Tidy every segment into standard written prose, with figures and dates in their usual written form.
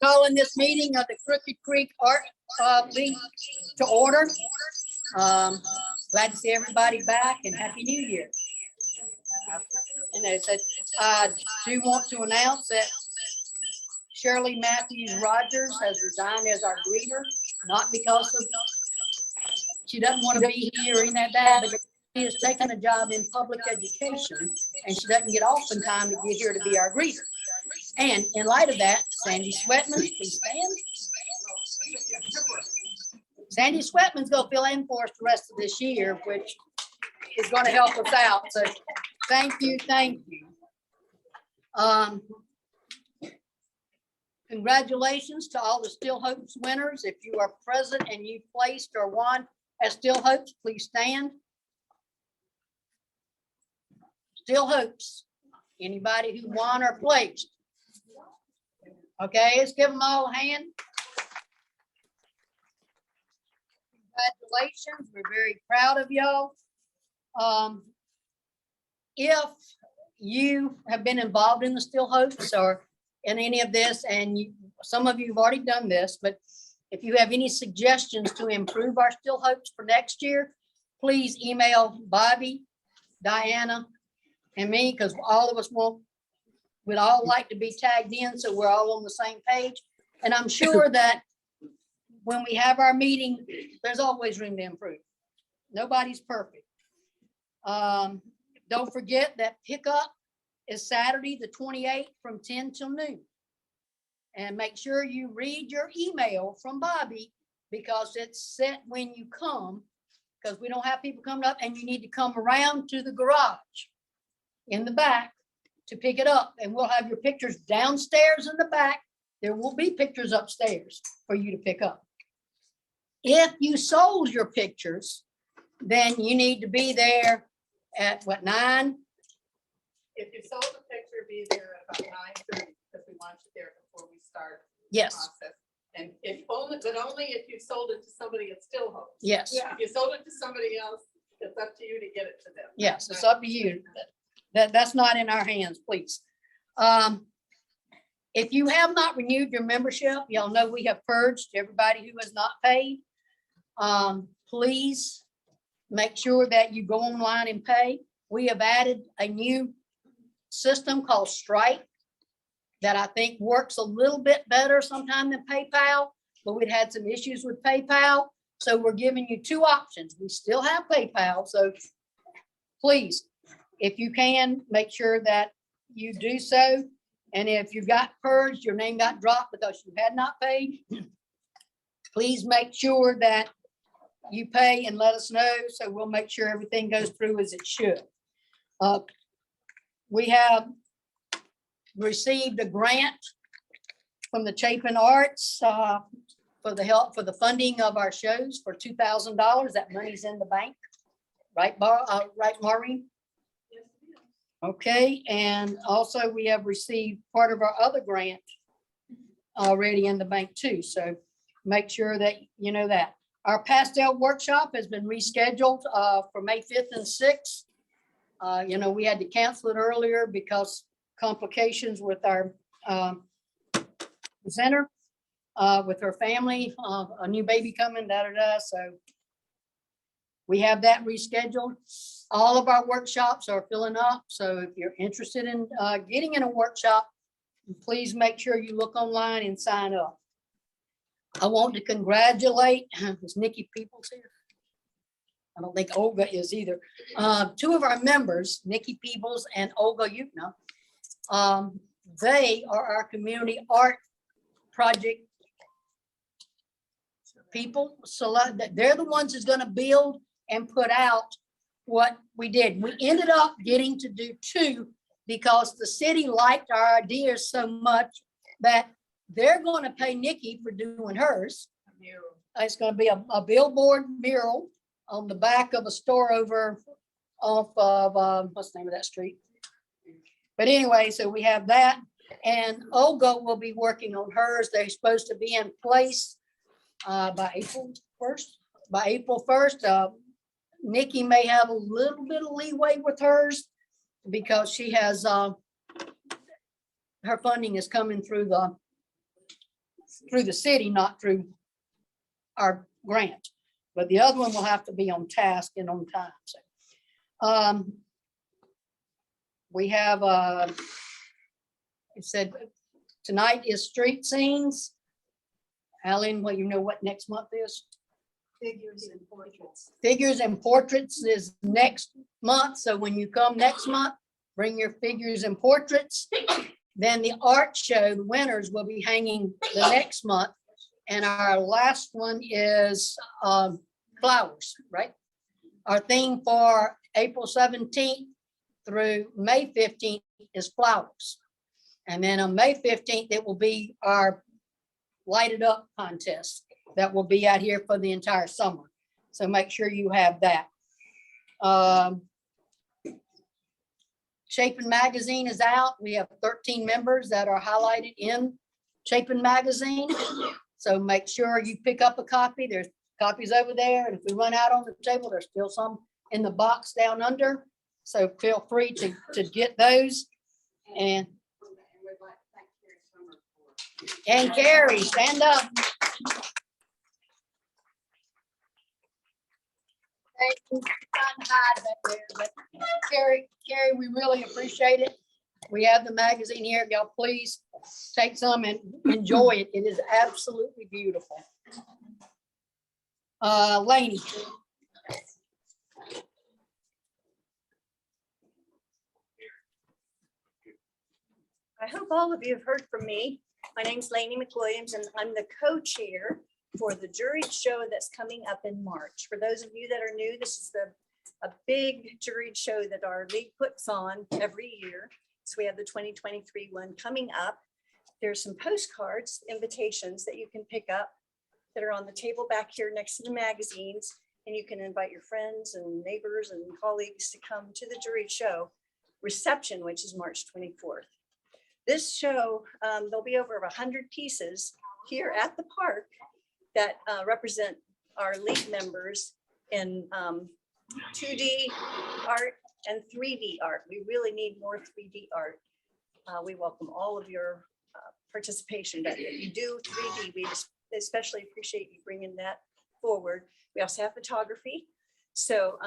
Calling this meeting of the Crooked Creek Art League to order. Glad to see everybody back and Happy New Year. And I said, I do want to announce that Shirley Matthews Rogers has resigned as our greeter, not because of she doesn't want to be here or anything like that, but she has taken a job in public education and she doesn't get off in time to get here to be our greeter. And in light of that, Sandy Sweatman, please stand. Sandy Sweatman's going to fill in for us the rest of this year, which is going to help us out. So thank you, thank you. Congratulations to all the Still Hopes winners. If you are present and you placed or won at Still Hopes, please stand. Still Hopes. Anybody who won or placed? Okay, let's give them all a hand. Congratulations. We're very proud of y'all. If you have been involved in the Still Hopes or in any of this, and some of you have already done this, but if you have any suggestions to improve our Still Hopes for next year, please email Bobby, Diana, and me, because all of us we'd all like to be tagged in so we're all on the same page. And I'm sure that when we have our meeting, there's always room to improve. Nobody's perfect. Don't forget that pickup is Saturday the 28th from 10 till noon. And make sure you read your email from Bobby because it's set when you come, because we don't have people coming up, and you need to come around to the garage in the back to pick it up. And we'll have your pictures downstairs in the back. There will be pictures upstairs for you to pick up. If you sold your pictures, then you need to be there at what, 9? If you sold a picture, be there at about 9:30 because we want you there before we start the Yes. process. And if only, but only if you sold it to somebody at Still Hope. Yes. If you sold it to somebody else, it's up to you to get it to them. Yes, it's up to you. That's not in our hands, please. If you have not renewed your membership, y'all know we have purged everybody who has not paid. Please make sure that you go online and pay. We have added a new system called Stripe that I think works a little bit better sometimes than PayPal, but we'd had some issues with PayPal. So we're giving you 2 options. We still have PayPal, so please, if you can, make sure that you do so. And if you got purged, your name got dropped because you had not paid, please make sure that you pay and let us know, so we'll make sure everything goes through as it should. We have received a grant from the Chapin Arts for the help for the funding of our shows for $2,000. That money's in the bank, right, right, Maureen? Okay, and also we have received part of our other grant already in the bank too. So make sure that you know that. Our pastel workshop has been rescheduled for May 5th and 6th. You know, we had to cancel it earlier because complications with our presenter, with her family, a new baby coming, so we have that rescheduled. All of our workshops are filling up. So if you're interested in getting in a workshop, please make sure you look online and sign up. I want to congratulate, is Nikki Peoples here? I don't think Olga is either. 2 of our members, Nikki Peebles and Olga Yukna, they are our community art project people. So they're the ones who's going to build and put out what we did. We ended up getting to do 2 because the city liked our ideas so much that they're going to pay Nikki for doing hers. It's going to be a billboard mural on the back of a store over off of, what's the name of that street? But anyway, so we have that. And Olga will be working on hers. They're supposed to be in place by April 1st. By April 1st, Nikki may have a little bit of leeway with hers because she has, her funding is coming through the through the city, not through our grant. But the other one will have to be on task and on time. So, we have, it said tonight is street scenes. Alan, well, you know what next month is? Figures and portraits. Figures and portraits is next month. So when you come next month, bring your figures and portraits. Then the art show, the winners will be hanging the next month. And our last one is flowers, right? Our theme for April 17th through May 15th is flowers. And then on May 15th, it will be our lighted up contest that will be out here for the entire summer. So make sure you have that. Chapin Magazine is out. We have 13 members that are highlighted in Chapin Magazine. So make sure you pick up a copy. There's copies over there. And if we run out on the table, there's still some in the box down under. So feel free to get those. And Carrie, stand up. Thank you. Trying to hide back there, but Carrie, we really appreciate it. We have the magazine here. Y'all please take some and enjoy it. It is absolutely beautiful. Lainey. I hope all of you have heard from me. My name's Lainey McWilliams, and I'm the co-chair for the juried show that's coming up in March. For those of you that are new, this is a big juried show that our league puts on every year. So we have the 2023 one coming up. There's some postcards, invitations that you can pick up that are on the table back here next to the magazines. And you can invite your friends and neighbors and colleagues to come to the juried show reception, which is March 24th. This show, there'll be over 100 pieces here at the park that represent our league members in 2D art and 3D art. We really need more 3D art. We welcome all of your participation. That if you do 3D, we especially appreciate you bringing that forward. We also have photography. So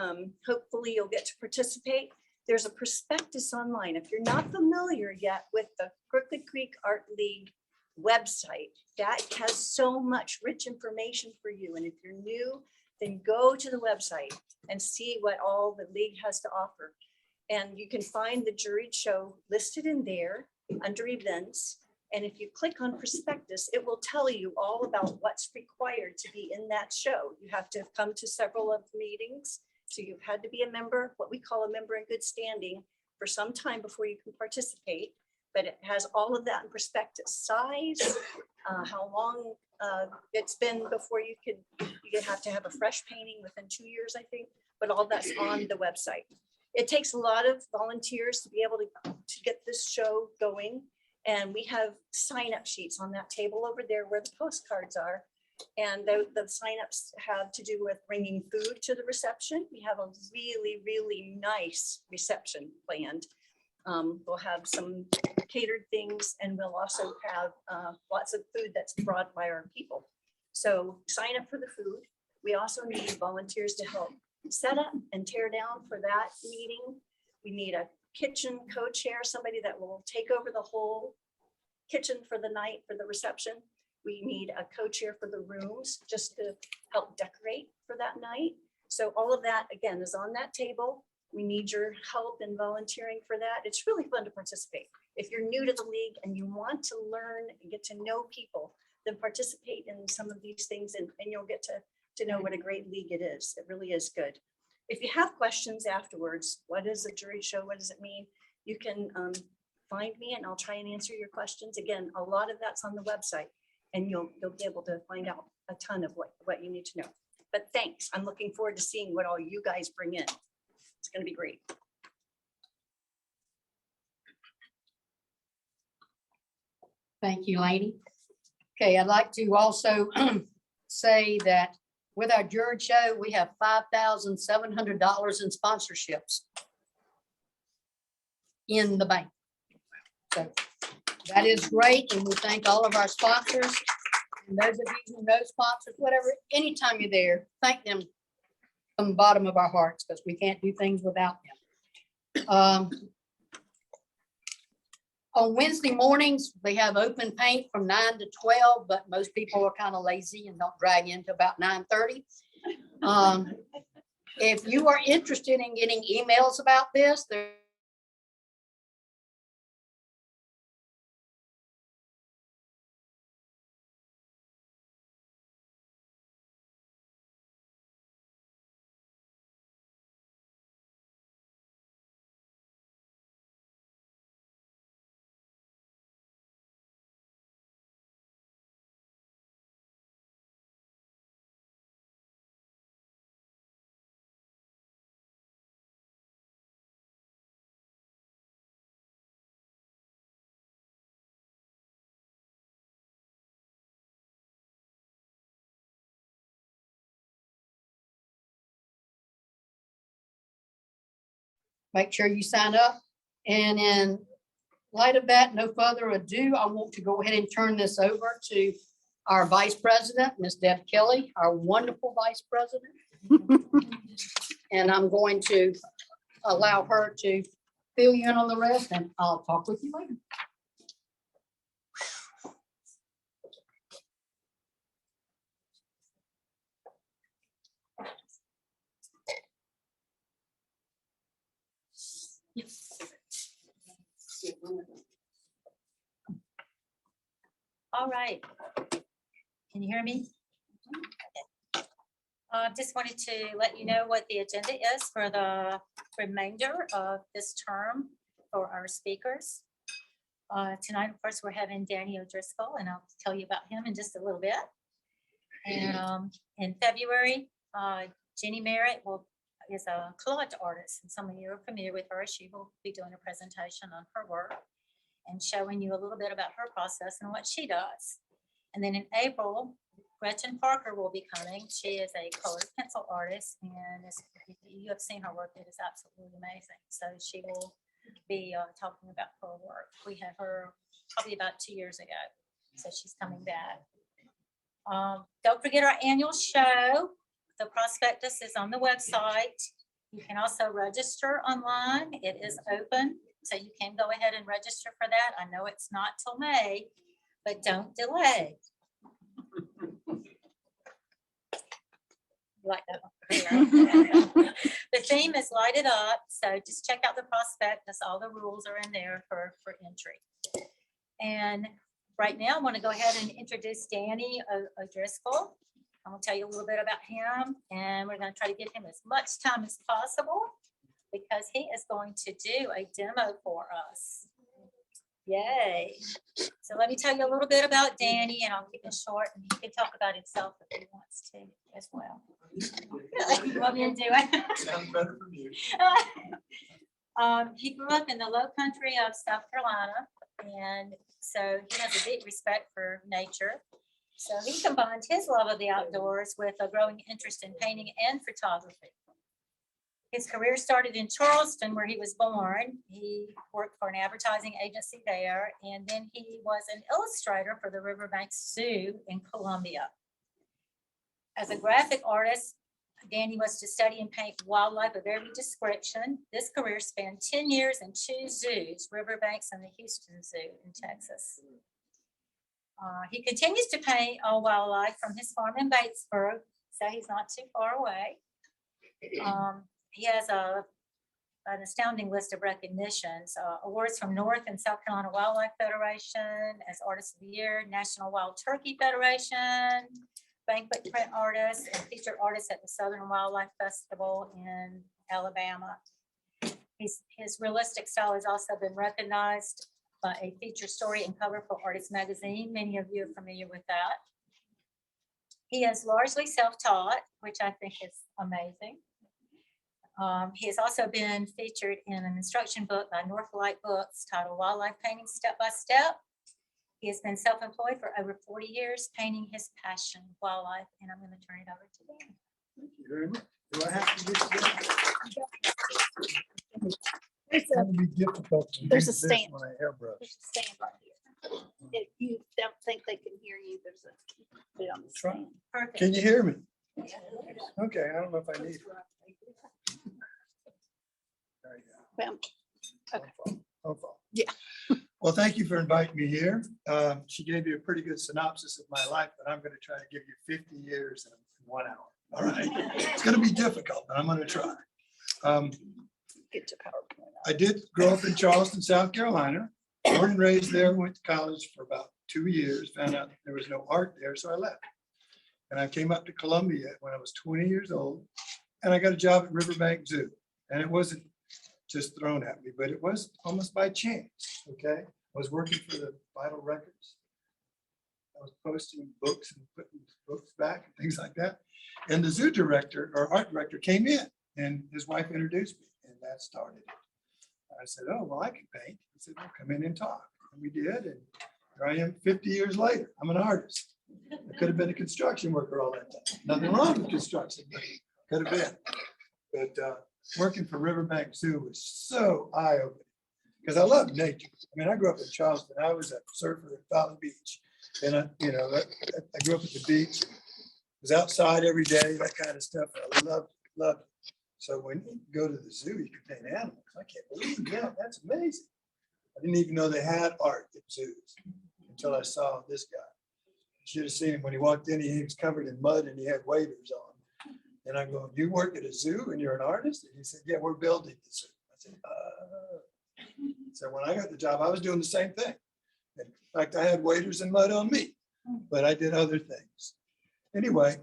hopefully you'll get to participate. There's a prospectus online. If you're not familiar yet with the Crooked Creek Art League website, that has so much rich information for you. And if you're new, then go to the website and see what all the league has to offer. And you can find the juried show listed in there under events. And if you click on prospectus, it will tell you all about what's required to be in that show. You have to come to several of the meetings. So you've had to be a member, what we call a member in good standing, for some time before you can participate. But it has all of that in prospectus: size, how long it's been before you have to have a fresh painting within 2 years, I think, but all that's on the website. It takes a lot of volunteers to be able to get this show going. And we have sign-up sheets on that table over there where the postcards are. And the signups have to do with bringing food to the reception. We have a really, really nice reception planned. We'll have some catered things, and we'll also have lots of food that's brought by our people. So sign up for the food. We also need volunteers to help set up and tear down for that meeting. We need a kitchen co-chair, somebody that will take over the whole kitchen for the night for the reception. We need a co-chair for the rooms just to help decorate for that night. So all of that, again, is on that table. We need your help in volunteering for that. It's really fun to participate. If you're new to the league and you want to learn and get to know people, then participate in some of these things, and you'll get to know what a great league it is. It really is good. If you have questions afterwards, what is a jury show? What does it mean? You can find me and I'll try and answer your questions. Again, a lot of that's on the website, and you'll be able to find out a ton of what you need to know. But thanks. I'm looking forward to seeing what all you guys bring in. It's going to be great. Thank you, Lainey. Okay, I'd like to also say that with our juried show, we have $5,700 in sponsorships in the bank. So that is great, and we thank all of our sponsors. And those of you who know sponsors, whatever, anytime you're there, thank them from the bottom of our hearts, because we can't do things without them. On Wednesday mornings, they have open paint from 9 to 12, but most people are kind of lazy and don't drag into about 9:30. If you are interested in getting emails about this, make sure you sign up. And in light of that, no further ado, I want to go ahead and turn this over to our Vice President, Ms. Deb Kelly, our wonderful Vice President. And I'm going to allow her to fill you in on the rest, and I'll talk with you later. All right. Can you hear me? Just wanted to let you know what the agenda is for the remainder of this term for our speakers. Tonight, of course, we're having Danny O'Driscoll, and I'll tell you about him in just a little bit. And in February, Jenny Merritt is a collage artist, and some of you are familiar with her. She will be doing a presentation on her work and showing you a little bit about her process and what she does. And then in April, Gretchen Parker will be coming. She is a colored pencil artist, and if you have seen her work, it is absolutely amazing. So she will be talking about her work. We had her probably about 2 years ago, so she's coming back. Don't forget our annual show. The prospectus is on the website. You can also register online. It is open, so you can go ahead and register for that. I know it's not till May, but don't delay. Like that one. The theme is Light It Up, so just check out the prospectus. All the rules are in there for entry. And right now, I want to go ahead and introduce Danny O'Driscoll. I'm going to tell you a little bit about him, and we're going to try to give him as much time as possible because he is going to do a demo for us. Yay. So let me tell you a little bit about Danny, and I'll keep it short, and he can talk about himself if he wants to as well. You want me to do it? Sounds better from you. He grew up in the low country of South Carolina, and so he has a deep respect for nature. So he combined his love of the outdoors with a growing interest in painting and photography. His career started in Charleston, where he was born. He worked for an advertising agency there, and then he was an illustrator for the Riverbanks Zoo in Columbia. As a graphic artist, Danny was to study and paint wildlife of every description. This career spanned 10 years in 2 zoos, Riverbanks and the Houston Zoo in Texas. He continues to paint all wildlife from his farm in Batesburg, so he's not too far away. He has an astounding list of recognitions, awards from North and South Carolina Wildlife Federation as Artist of the Year, National Wild Turkey Federation, Banquet print artist, and featured artist at the Southern Wildlife Festival in Alabama. His realistic style has also been recognized by a feature story and cover for Artist Magazine. Many of you are familiar with that. He is largely self-taught, which I think is amazing. He has also been featured in an instruction book by Northlight Books titled Wildlife Painting Step by Step. He has been self-employed for over 40 years, painting his passion, wildlife, and I'm going to turn it over to Dan. Thank you very much. Do I have to do There's It's a, gonna be difficult to there's do a this stand. when I airbrush. there's a stand right here. If you don't think they can hear you, there's a, put it on the Try. stand. Perfect. Can you hear me? Okay, I don't know if I need it. There you go. Well, No fault. Yeah. Well, thank you for inviting me here. She gave you a pretty good synopsis of my life, but I'm going to try to give you 50 years in 1 hour. All right. It's going to be difficult, but I'm going to try. Get to PowerPoint. I did grow up in Charleston, South Carolina. Born and raised there, went to college for about 2 years, found out there was no art there, so I left. And I came up to Columbia when I was 20 years old, and I got a job at Riverbanks Zoo. And it wasn't just thrown at me, but it was almost by chance, okay? I was working for the Vital Records. I was posting books and putting books back and things like that. And the zoo director or art director came in and his wife introduced me, and that started it. I said, oh, well, I can paint. I said, well, come in and talk. And we did, and here I am 50 years later. I'm an artist. I could have been a construction worker all that time. Nothing wrong with construction, but could have been. But working for Riverbanks Zoo was so eye-opening because I love nature. I mean, I grew up in Charleston. I was a surfer at Valley Beach. And I grew up at the beach, was outside every day, that kind of stuff. I loved it. So when you go to the zoo, you can paint animals. I can't believe that. That's amazing. I didn't even know they had art at zoos until I saw this guy. You should have seen him when he walked in. He was covered in mud and he had waders on. And I'm going, you work at a zoo and you're an artist? And he said, yeah, we're building the zoo. I said, so when I got the job, I was doing the same thing. In fact, I had waders and mud on me, but I did other things. Anyway,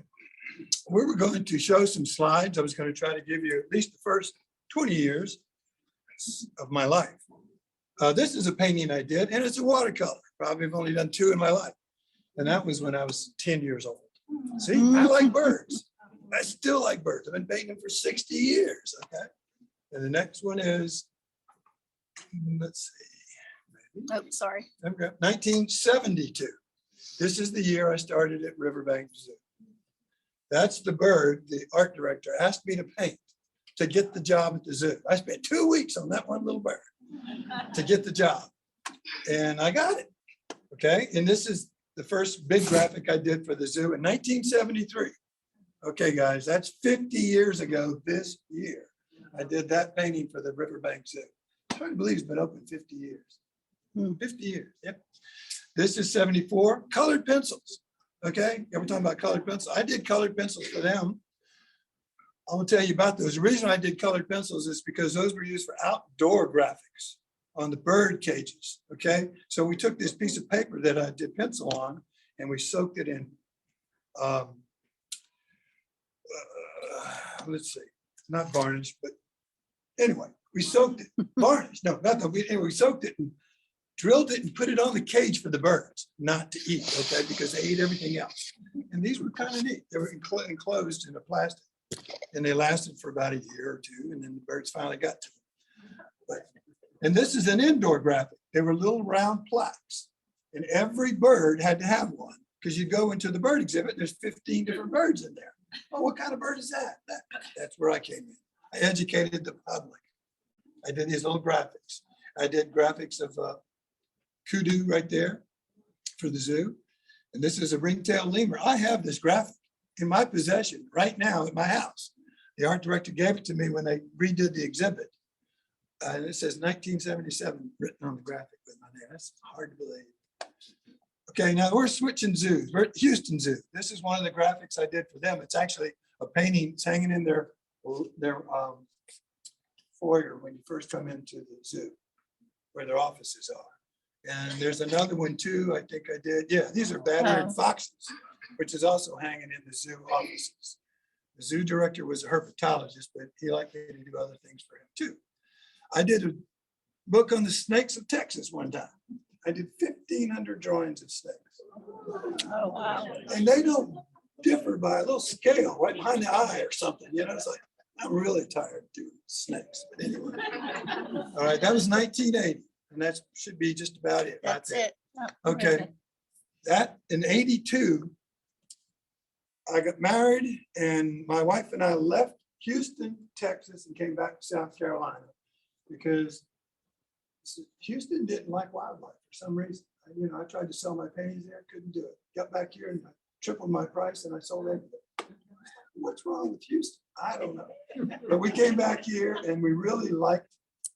we were going to show some slides. I was going to try to give you at least the first 20 years of my life. This is a painting I did, and it's a watercolor. Probably have only done 2 in my life. And that was when I was 10 years old. See, I like birds. I still like birds. I've been painting them for 60 years, okay? And the next one is, let's see. Oh, sorry. Okay, 1972. This is the year I started at Riverbanks Zoo. That's the bird the art director asked me to paint to get the job at the zoo. I spent 2 weeks on that one little bird to get the job. And I got it. Okay, and this is the first big graphic I did for the zoo in 1973. Okay, guys, that's 50 years ago this year. I did that painting for the Riverbanks Zoo. It's hard to believe it's been open 50 years. 50 years, yep. This is 74, colored pencils. Okay, we're talking about colored pencils. I did colored pencils for them. I will tell you about those. The reason I did colored pencils is because those were used for outdoor graphics on the bird cages, okay? So we took this piece of paper that I did pencil on and we soaked it in, let's see, not varnish, but anyway, we soaked it, varnish, no, not that, we soaked it and drilled it and put it on the cage for the birds not to eat, okay, because they ate everything else. And these were kind of neat. They were enclosed in a plastic and they lasted for about a year or 2 and then the birds finally got to them. But, and this is an indoor graphic. They were little round plaques and every bird had to have one because you go into the bird exhibit, there's 15 different birds in there. Oh, what kind of bird is that? That's where I came in. I educated the public. I did these little graphics. I did graphics of kudu right there for the zoo. And this is a ring-tailed lemur. I have this graphic in my possession right now at my house. The art director gave it to me when they redid the exhibit. And it says 1977 written on the graphic with my name. That's hard to believe. Okay, now we're switching zoos. We're at Houston Zoo. This is one of the graphics I did for them. It's actually a painting. It's hanging in their foyer when you first come into the zoo, where their offices are. And there's another one too, I think I did. Yeah, these are bat-eared foxes, which is also hanging in the zoo offices. The zoo director was a herpetologist, but he liked me to do other things for him too. I did a book on the snakes of Texas one time. I did 1,500 drawings of snakes. Oh, wow. And they don't differ by a little scale right behind the eye or something. You know, it's like, I'm really tired of doing snakes. But anyway. All right, that was 1980. And that should be just about it. That's right there. it. Oh, Okay. That in 82, I got married and my wife and I left Houston, Texas and came back to South Carolina. because Houston didn't like wildlife for some reason. You know, I tried to sell my paintings there, couldn't do it. Got back here and I tripled my price and I sold everything. What's wrong with Houston? I don't know. But we came back here and we really liked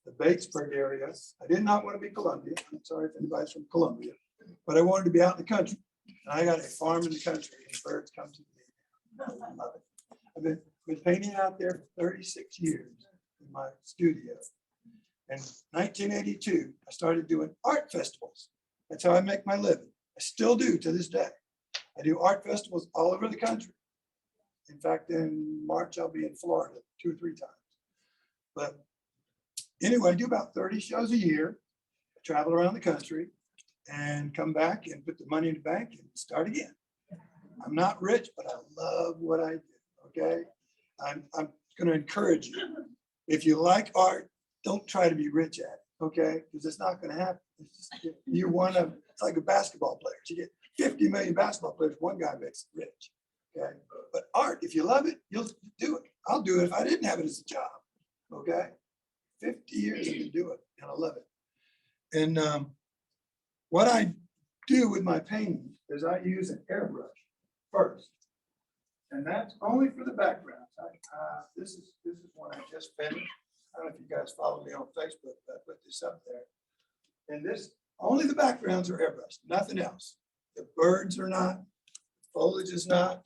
the Batesburg area. I did not want to be Columbia. I'm sorry if anybody's from Columbia, but I wanted to be out in the country. And I got a farm in the country and birds come to me. I love it. I've been painting out there for 36 years in my studio. In 1982, I started doing art festivals. That's how I make my living. I still do to this day. I do art festivals all over the country. In fact, in March, I'll be in Florida 2 or 3 times. But anyway, I do about 30 shows a year. I travel around the country and come back and put the money in the bank and start again. I'm not rich, but I love what I do, okay? I'm going to encourage you. If you like art, don't try to be rich at it, okay? Because it's not going to happen. It's just, you're one of, it's like a basketball player. You get 50 million basketball players, one guy makes it rich, okay? But art, if you love it, you'll do it. I'll do it if I didn't have it as a job, okay? 50 years I've been doing it, and I love it. And what I do with my paintings is I use an airbrush first, and that's only for the backgrounds. This is one I just finished. I don't know if you guys follow me on Facebook, but I put this up there. And this, only the backgrounds are airbrushed, nothing else. The birds are not, foliage is not.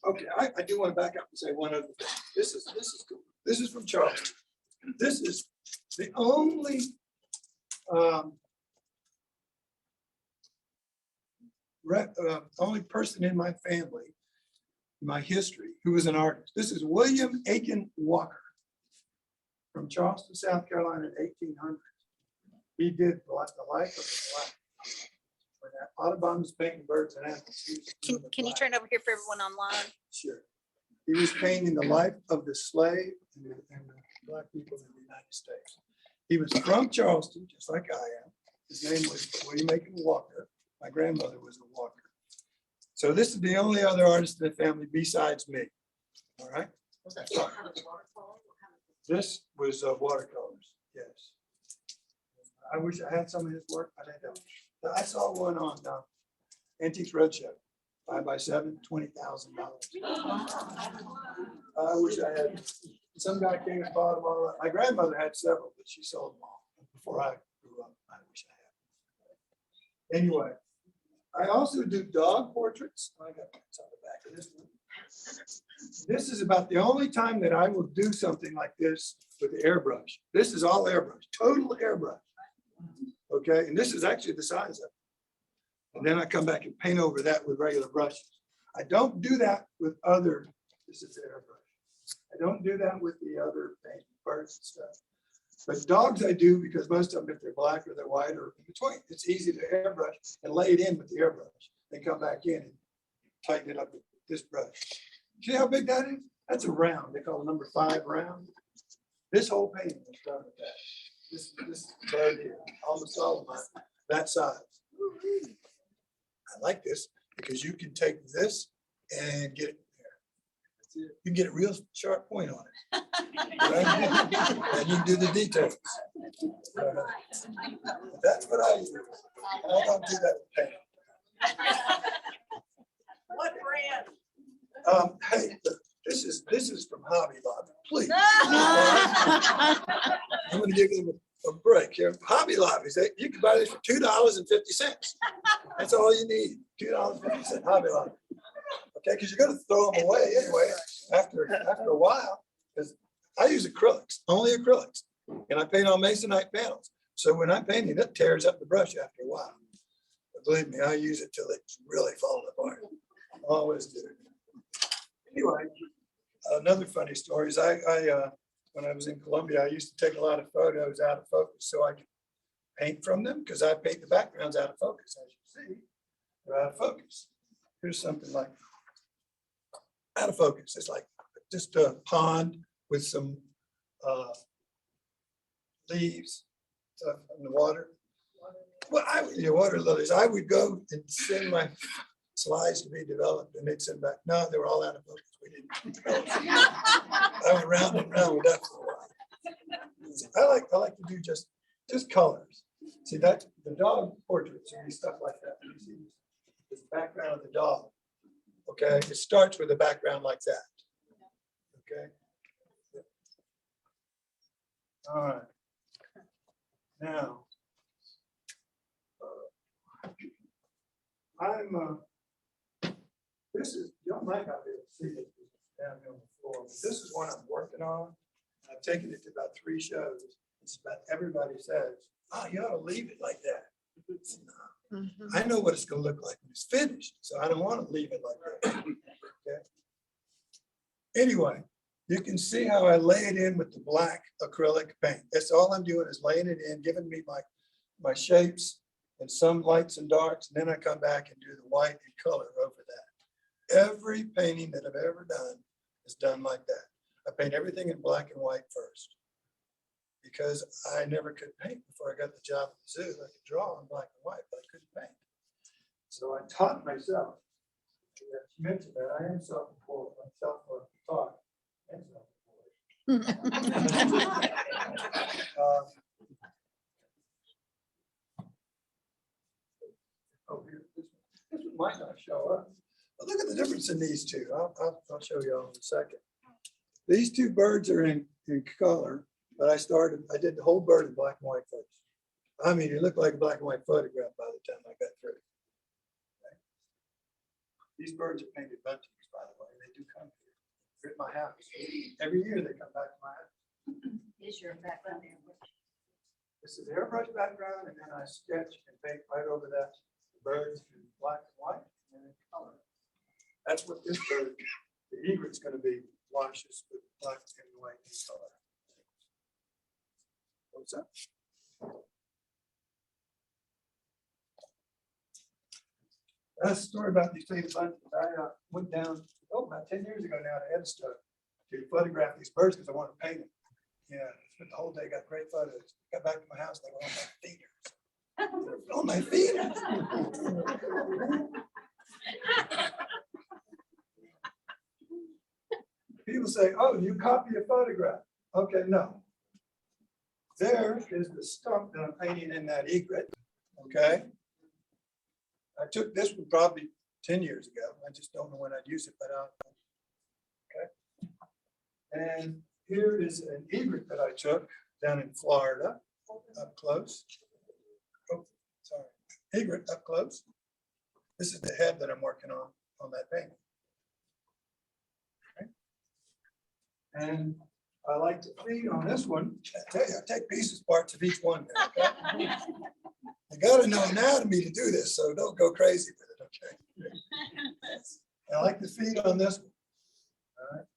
Okay, I do want to back up and say one other thing. This is cool. This is from Charleston. This is the only only person in my family, my history, who was an artist. This is William Aiken Walker from Charleston, South Carolina in 1800. He did the life of the black. When that Audubon was painting birds and animals. Can you turn over here for everyone online? Sure. He was painting the life of the slave and the black people in the United States. He was from Charleston, just like I am. His name was William Aiken Walker. My grandmother was a Walker. So this is the only other artist in the family besides me. All right. This was watercolors. Yes. I wish I had some of his work. I saw one on Antiques Roadshow, 5x7, $20,000. I wish I had. Some guy came and bought them all. My grandmother had several, but she sold them all before I grew up. I wish I had. Anyway, I also do dog portraits. I got pictures on the back of this one. This is about the only time that I will do something like this with the airbrush. This is all airbrush, total airbrush. Okay, and this is actually the size of it. And then I come back and paint over that with regular brushes. I don't do that with other, this is airbrush. I don't do that with the other paint, birds and stuff. But dogs I do, because most of them, if they're black or they're white or in between, it's easy to airbrush and lay it in with the airbrush. Then come back in and tighten it up with this brush. See how big that is? That's a round. They call it number 5 round. This whole painting is done with that. This bird here, almost all of mine, that size. I like this because you can take this and get it there. You can get a real sharp point on it. Right? And you can do the details. That's what I use. I don't do that with paint. What brand? Hey, this is from Hobby Lobby, please. I'm going to give them a break here. Hobby Lobby, you can buy this for $2.50. That's all you need, $2.50 Hobby Lobby. Okay, because you're going to throw them away anyway after a while. Because I use acrylics, only acrylics, and I paint on masonite panels. So when I'm painting, it tears up the brush after a while. But believe me, I use it till it's really falling apart. Always do. Anyway, another funny story is when I was in Columbia, I used to take a lot of photos out of focus so I could paint from them, because I paint the backgrounds out of focus. As you see, they're out of focus. Here's something like out of focus. It's like just a pond with some leaves in the water. Well, water lilies. I would go and send my slides to be developed, and they'd send back, no, they were all out of focus. We didn't develop them." I went round and round with that for a while. I like to do just colors. See, that the dog portraits and stuff like that. You see this background of the dog. Okay, it starts with a background like that. Okay. All right. Now, this is, y'all might not be able to see it down here on the floor, but this is one I'm working on. I've taken it to about 3 shows. It's about everybody says, "Oh, you ought to leave it like that." I know what it's gonna look like when it's finished, so I don't want to leave it like that. Okay. Anyway, you can see how I lay it in with the black acrylic paint. That's all I'm doing is laying it in, giving me my shapes and some lights and darks, and then I come back and do the white and color over that. Every painting that I've ever done is done like that. I paint everything in black and white first, because I never could paint before I got the job at the zoo. I could draw in black and white, but I couldn't paint. So I taught myself. She mentioned that I am self-employed, self-taught. and self-employed. Oh, here, this one might not show up. But look at the difference in these two. I'll show you all in a second. These 2 birds are in color, but I did the whole bird in black and white first. I mean, it looked like a black and white photograph by the time I got through. Okay. These birds are painted buntings, by the way. They do come here. They're at my house. Every year they come back to my house. Is your background there? This is airbrush background, and then I sketch and paint right over that birds in black and white and in color. That's what this bird, the egret's going to be, washes with black and white in color. What's that? That's a story about these painted buntings. I went down, about 10 years ago now to Edinburgh to photograph these birds because I wanted to paint them. Yeah, spent the whole day, got great photos. Got back to my house, they were on my feeders. On my feeders. People say, "Oh, you copy a photograph." Okay, no. There is the stump that I'm painting in that egret. Okay. I took this one probably 10 years ago. I just don't know when I'd use it, but okay. And here is an egret that I took down in Florida, up close. Oh, sorry, egret up close. This is the head that I'm working on that painting. Okay. And I like to feed on this one. I tell you, I take pieces, parts of each one. Okay? You got to know anatomy to do this, so don't go crazy with it. Okay. I like to feed on this one. All right.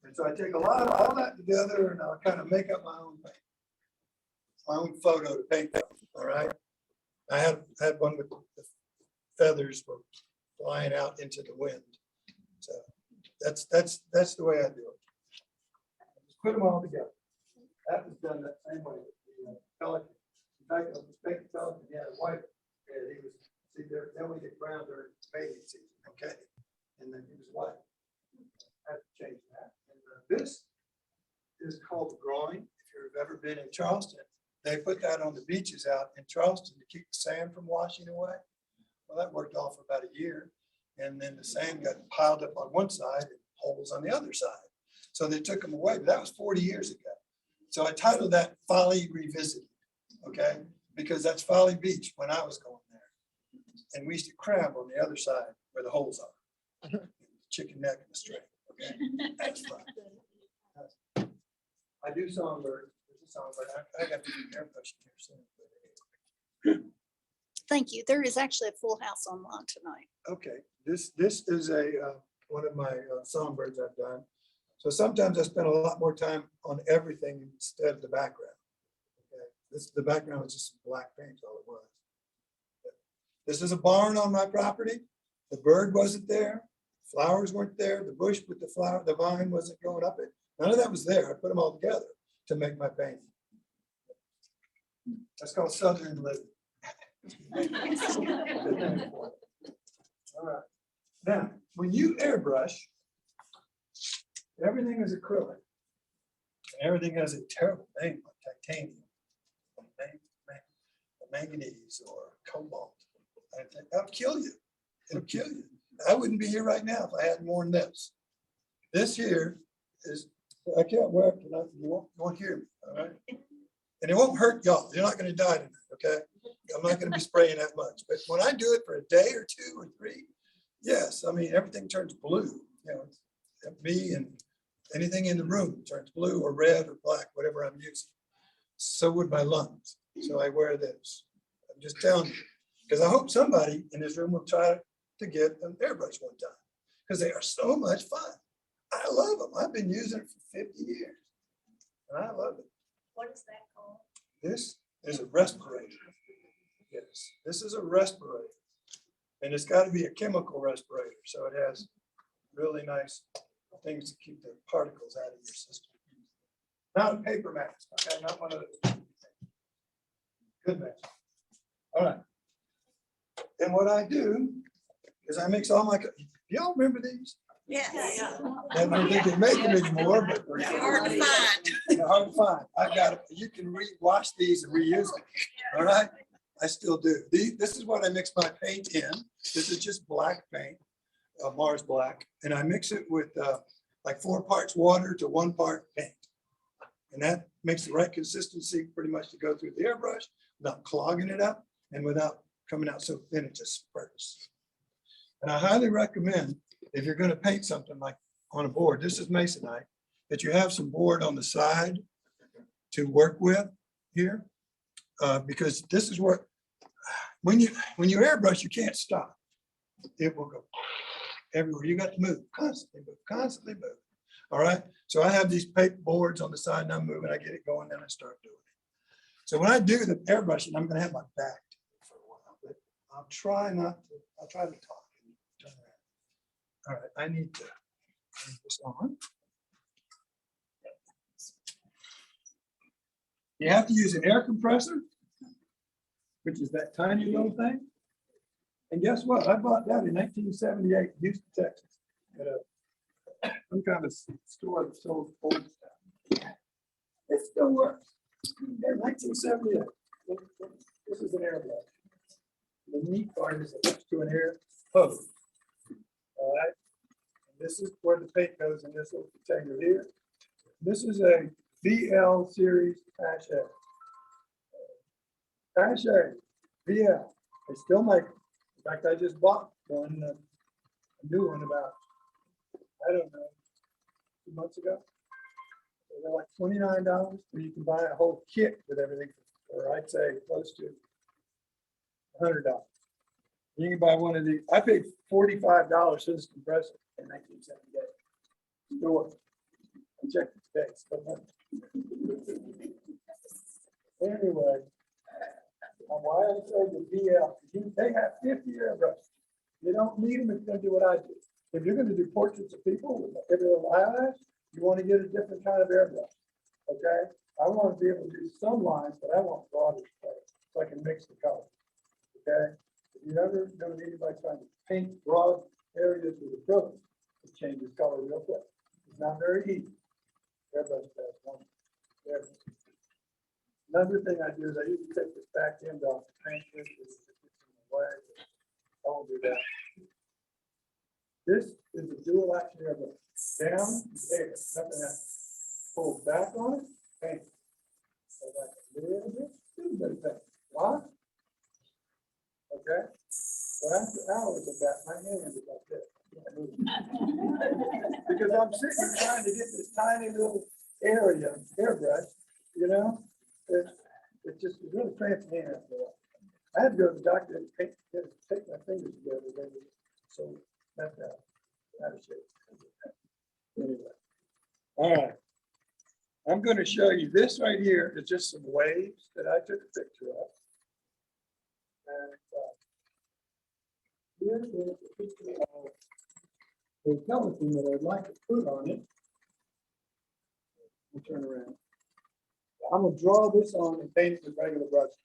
And so I take a lot of all that together, and I'll kind of make up my own paint, my own photo to paint that. All right. I had one with the feathers were flying out into the wind. So that's the way I do it. I just put them all together. That was done that same way. The pelican. In fact, I was making pelican. He had a white head. He was then we get brown during mating season. Okay, and then he was white. I have to change that. And this is called the groin. If you've ever been in Charleston, they put that on the beaches out in Charleston to keep the sand from washing away. Well, that worked off for about a year. And then the sand got piled up on one side and holes on the other side. So they took them away, but that was 40 years ago. So I titled that Folly Revisited, okay? Because that's Folly Beach when I was going there. And we used to crab on the other side where the holes are. Chicken neck and the string, okay? That's fun. I do songbird. There's a songbird. I got to do airbrushing here soon. Thank you. There is actually a full house online tonight. Okay, this is one of my songbirds I've done. So sometimes I spend a lot more time on everything instead of the background. Okay, the background was just black paint, all it was. This is a barn on my property. The bird wasn't there. Flowers weren't there. The bush with the flower, the vine wasn't going up it. None of that was there. I put them all together to make my painting. That's called Southern living. All right. Now, when you airbrush, everything is acrylic. And everything has a terrible name like titanium, or manganese, or cobalt. I think that'll kill you. It'll kill you. I wouldn't be here right now if I had more than this. This here is, I can't wear it tonight. You won't hear me, all right? And it won't hurt y'all. You're not gonna die tonight, okay? I'm not gonna be spraying that much. But when I do it for a day or 2 or 3, yes, I mean, everything turns blue. You know, me and anything in the room turns blue or red or black, whatever I'm using. So would my lungs. So I wear this. I'm just telling you, because I hope somebody in this room will try to get an airbrush one time, because they are so much fun. I love them. I've been using it for 50 years. And I love it. What is that called? This is a respirator. Yes, this is a respirator. And it's got to be a chemical respirator. So it has really nice things to keep the particles out of your system. Not a paper mask, okay? Not one of those. Good mask. All right. And what I do is I mix all my, y'all remember these? Yeah. I don't think they make them anymore, but They're hard to find. they're hard to find. I've got it. You can wash these and reuse them. All right. I still do. This is what I mix my paint in. This is just black paint, Mars black. And I mix it with like 4 parts water to 1 part paint. And that makes the right consistency pretty much to go through the airbrush without clogging it up and without coming out so thin it just spurts. And I highly recommend, if you're going to paint something like on a board, this is masonite, that you have some board on the side to work with here. Because this is what, when you airbrush, you can't stop. It will go everywhere. You got to move, constantly move, constantly move. All right. So I have these paper boards on the side and I'm moving, I get it going, then I start doing it. So when I do the airbrushing, I'm going to have my back to it for a while, but I'll try to talk and turn around. All right. I need to turn this on. You have to use an air compressor, which is that tiny little thing. And guess what? I bought that in 1978 in Houston, Texas, at some kind of store that sold old stuff. It still works. In 1978. This is an air brush. The neat part is it hooks to an air hose. All right. And this is where the paint goes in this little container here. This is a BL series Pache. Pache, BL. They still make it. In fact, I just bought one, a new one about, I don't know, 2 months ago. They're like $29, where you can buy a whole kit with everything for I'd say close to $100. You can buy one of these. I paid $45 for this compressor in 1978. Store. I checked the dates. Anyway, why I say the BL, they have 50 airbrushes. You don't need them if you're going to do what I do. If you're going to do portraits of people with every little eyelash, you want to get a different kind of airbrush. Okay? I want to be able to do some lines, but I want broader space so I can mix the colors. Okay? If you ever know anybody trying to paint broad areas with acrylic, it changes color real quick. It's not very easy. Airbrush does one. Another thing I do is I usually take this back end off the paint. I won't do that. This is a dual action airbrush. Down, air, nothing else. Pull back on it, paint. Go back a little bit, do the paint. Why? Okay. So after hours of that, my hand is like this. Because I'm sitting here trying to get this tiny little area airbrush, you know, it just is really cramped hand after a while. I had to go to the doctor and take my fingers together. So that's out of shape. Anyway, all right. I'm going to show you this right here is just some waves that I took a picture of. And here is a picture of a skeleton that I'd like to put on it. We'll turn around. I'm going to draw this on and paint it with regular brushes.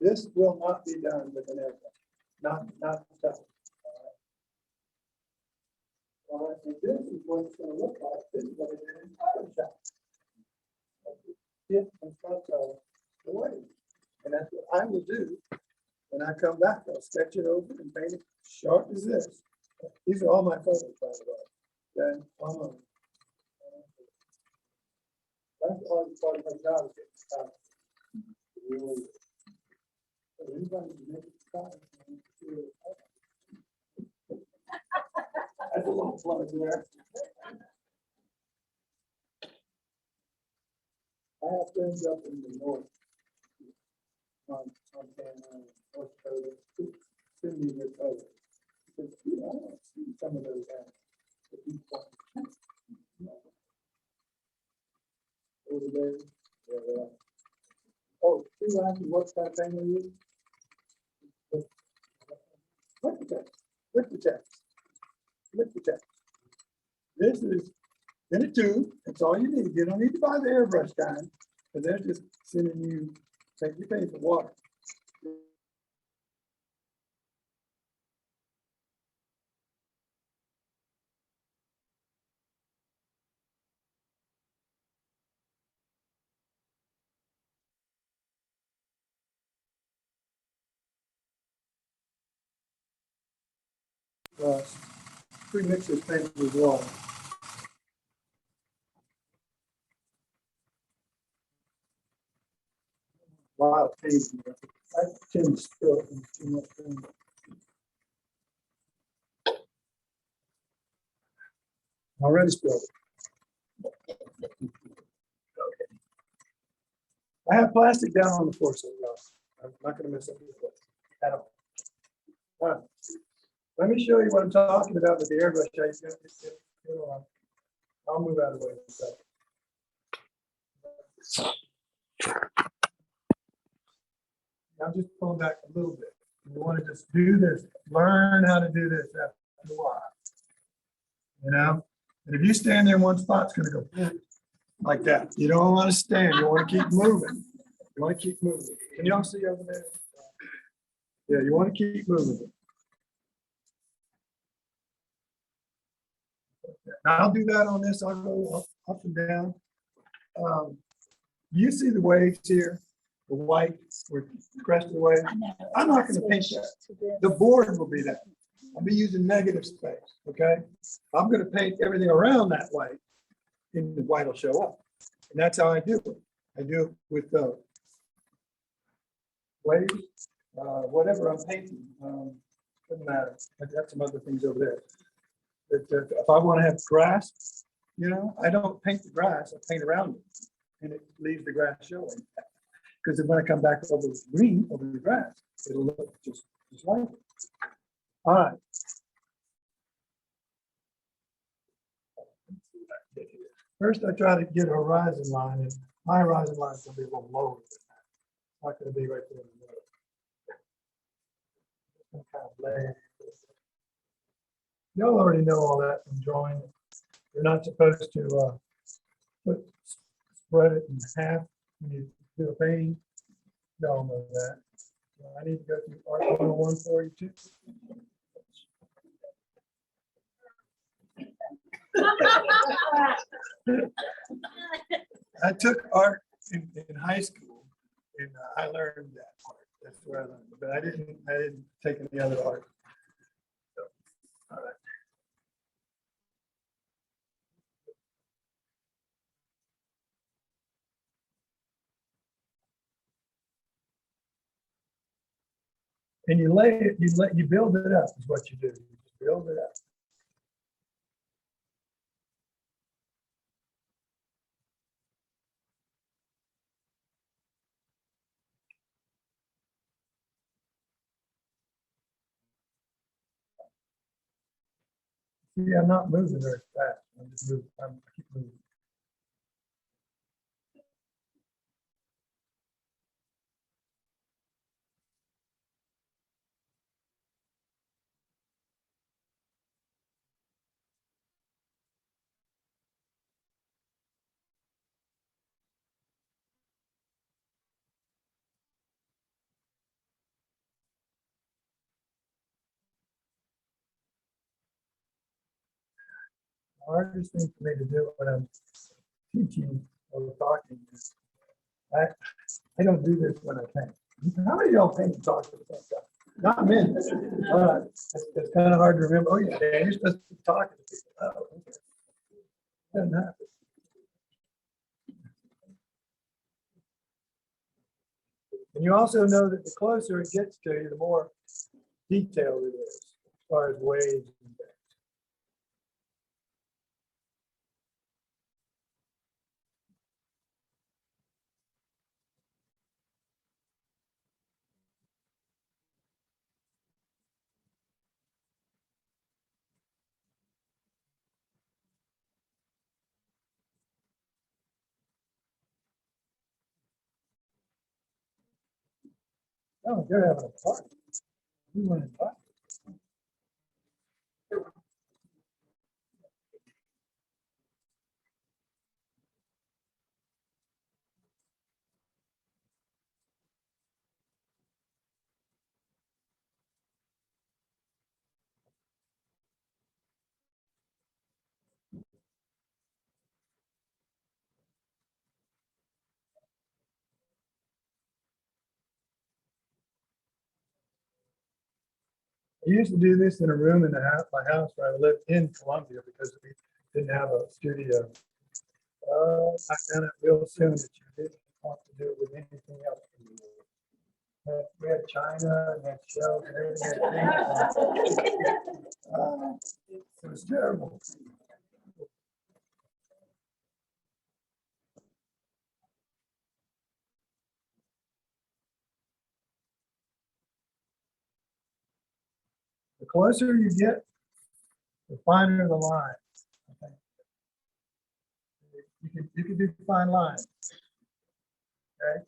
This will not be done with an airbrush. Not the stuff. All right, and this is what it's gonna look like. This is what it is in Photoshop. Yeah, and stuff, the way. And that's what I will do. When I come back, I'll sketch it over and paint it sharp as this. These are all my photos, by the way. Okay, all of them. That's all part of my job is getting started. Really. So anybody can make it start, that's a little plug there. I have friends up in the north. On North Dakota, send me their photos. Because, you know, I don't see some of those guys. But these ones, over there, yeah, they are. Oh, see what I can, what kind of thing they use? Look at that, look at that, look at that. This is in a tube, that's all you need. You don't need to buy the airbrush kind, because they're just sending you, take you pay for water. Uh, Pre-mix this thing with water. Wild things. I tend to spill it in too much thing. Already spilled it. Okay. I have plastic down on the floor, so I'm not gonna mess up your foot at all. All right. Let me show you what I'm talking about with the airbrush. I'll move out of the way in a second. I'm just pulling back a little bit. You want to just do this, learn how to do this after a while. You know, and if you stand there in one spot, it's going to go like that. You don't want to stand. You want to keep moving. You want to keep moving. Can you all see over there? Yeah, you want to keep moving. Now I'll do that on this. I'll go up and down. You see the waves here, the white, we're crested wave. I'm not going to paint that. The board will be that. I'll be using negative space. Okay, I'm going to paint everything around that white, and the white will show up. And that's how I do it. I do it with the waves, whatever I'm painting. Doesn't matter. I've got some other things over there. But if I want to have grass, you know, I don't paint the grass. I paint around it, and it leaves the grass showing. Because when I come back over the green, over the grass, it'll look just like it. All right. First, I try to get a horizon line, and my horizon line is going to be a little lower than that. It's not going to be right there in the middle. Some kind of layer. Y'all already know all that from drawing. You're not supposed to spread it in half when you do a painting. Y'all know that. So I need to go through Art 101 for you too. I took art in high school, and I learned that art. That's where I learned it, but I didn't take any other art. So, all right. And you lay it, you build it up is what you do. You just build it up. See, I'm not moving very fast. I'm just moving. I keep moving. hardest thing for me to do when I'm teaching or talking is I don't do this when I paint. How many of y'all paint and talk at the same time? Not many. It's kind of hard to remember. Oh yeah, Dan, you're supposed to be talking to people. Oh, okay. Doesn't happen. And you also know that the closer it gets to you, the more detailed it is as far as waves and things. Oh, they're having a party. We want to invite. I used to do this in a room in my house where I lived in Columbia because we didn't have a studio. I found out real soon that you didn't want to do it with anything else. We had China and had shells and everything. It was terrible. The closer you get, the finer the line. I think. You can do fine lines. Okay.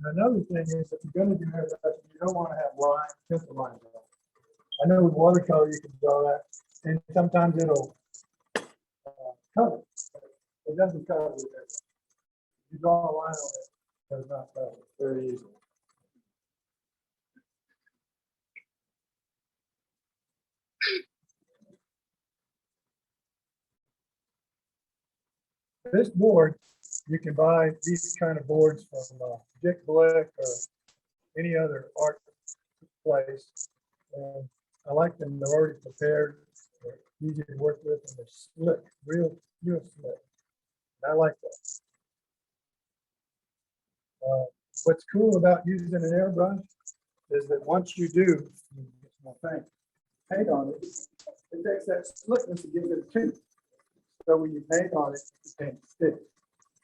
Another thing is if you're going to do that, you don't want to have lines, simple lines. I know with watercolor you can draw that, and sometimes it'll cover. It doesn't cover it. You draw a line on it, it does not cover it very easily. This board, you can buy these kind of boards from Dick Blick or any other art place. And I like them. They're already prepared. They're easy to work with, and they're slick, real slick. I like that. What's cool about using an airbrush is that once you do paint on it, it takes that slickness and gives it a tooth. So when you paint on it, the paint sticks.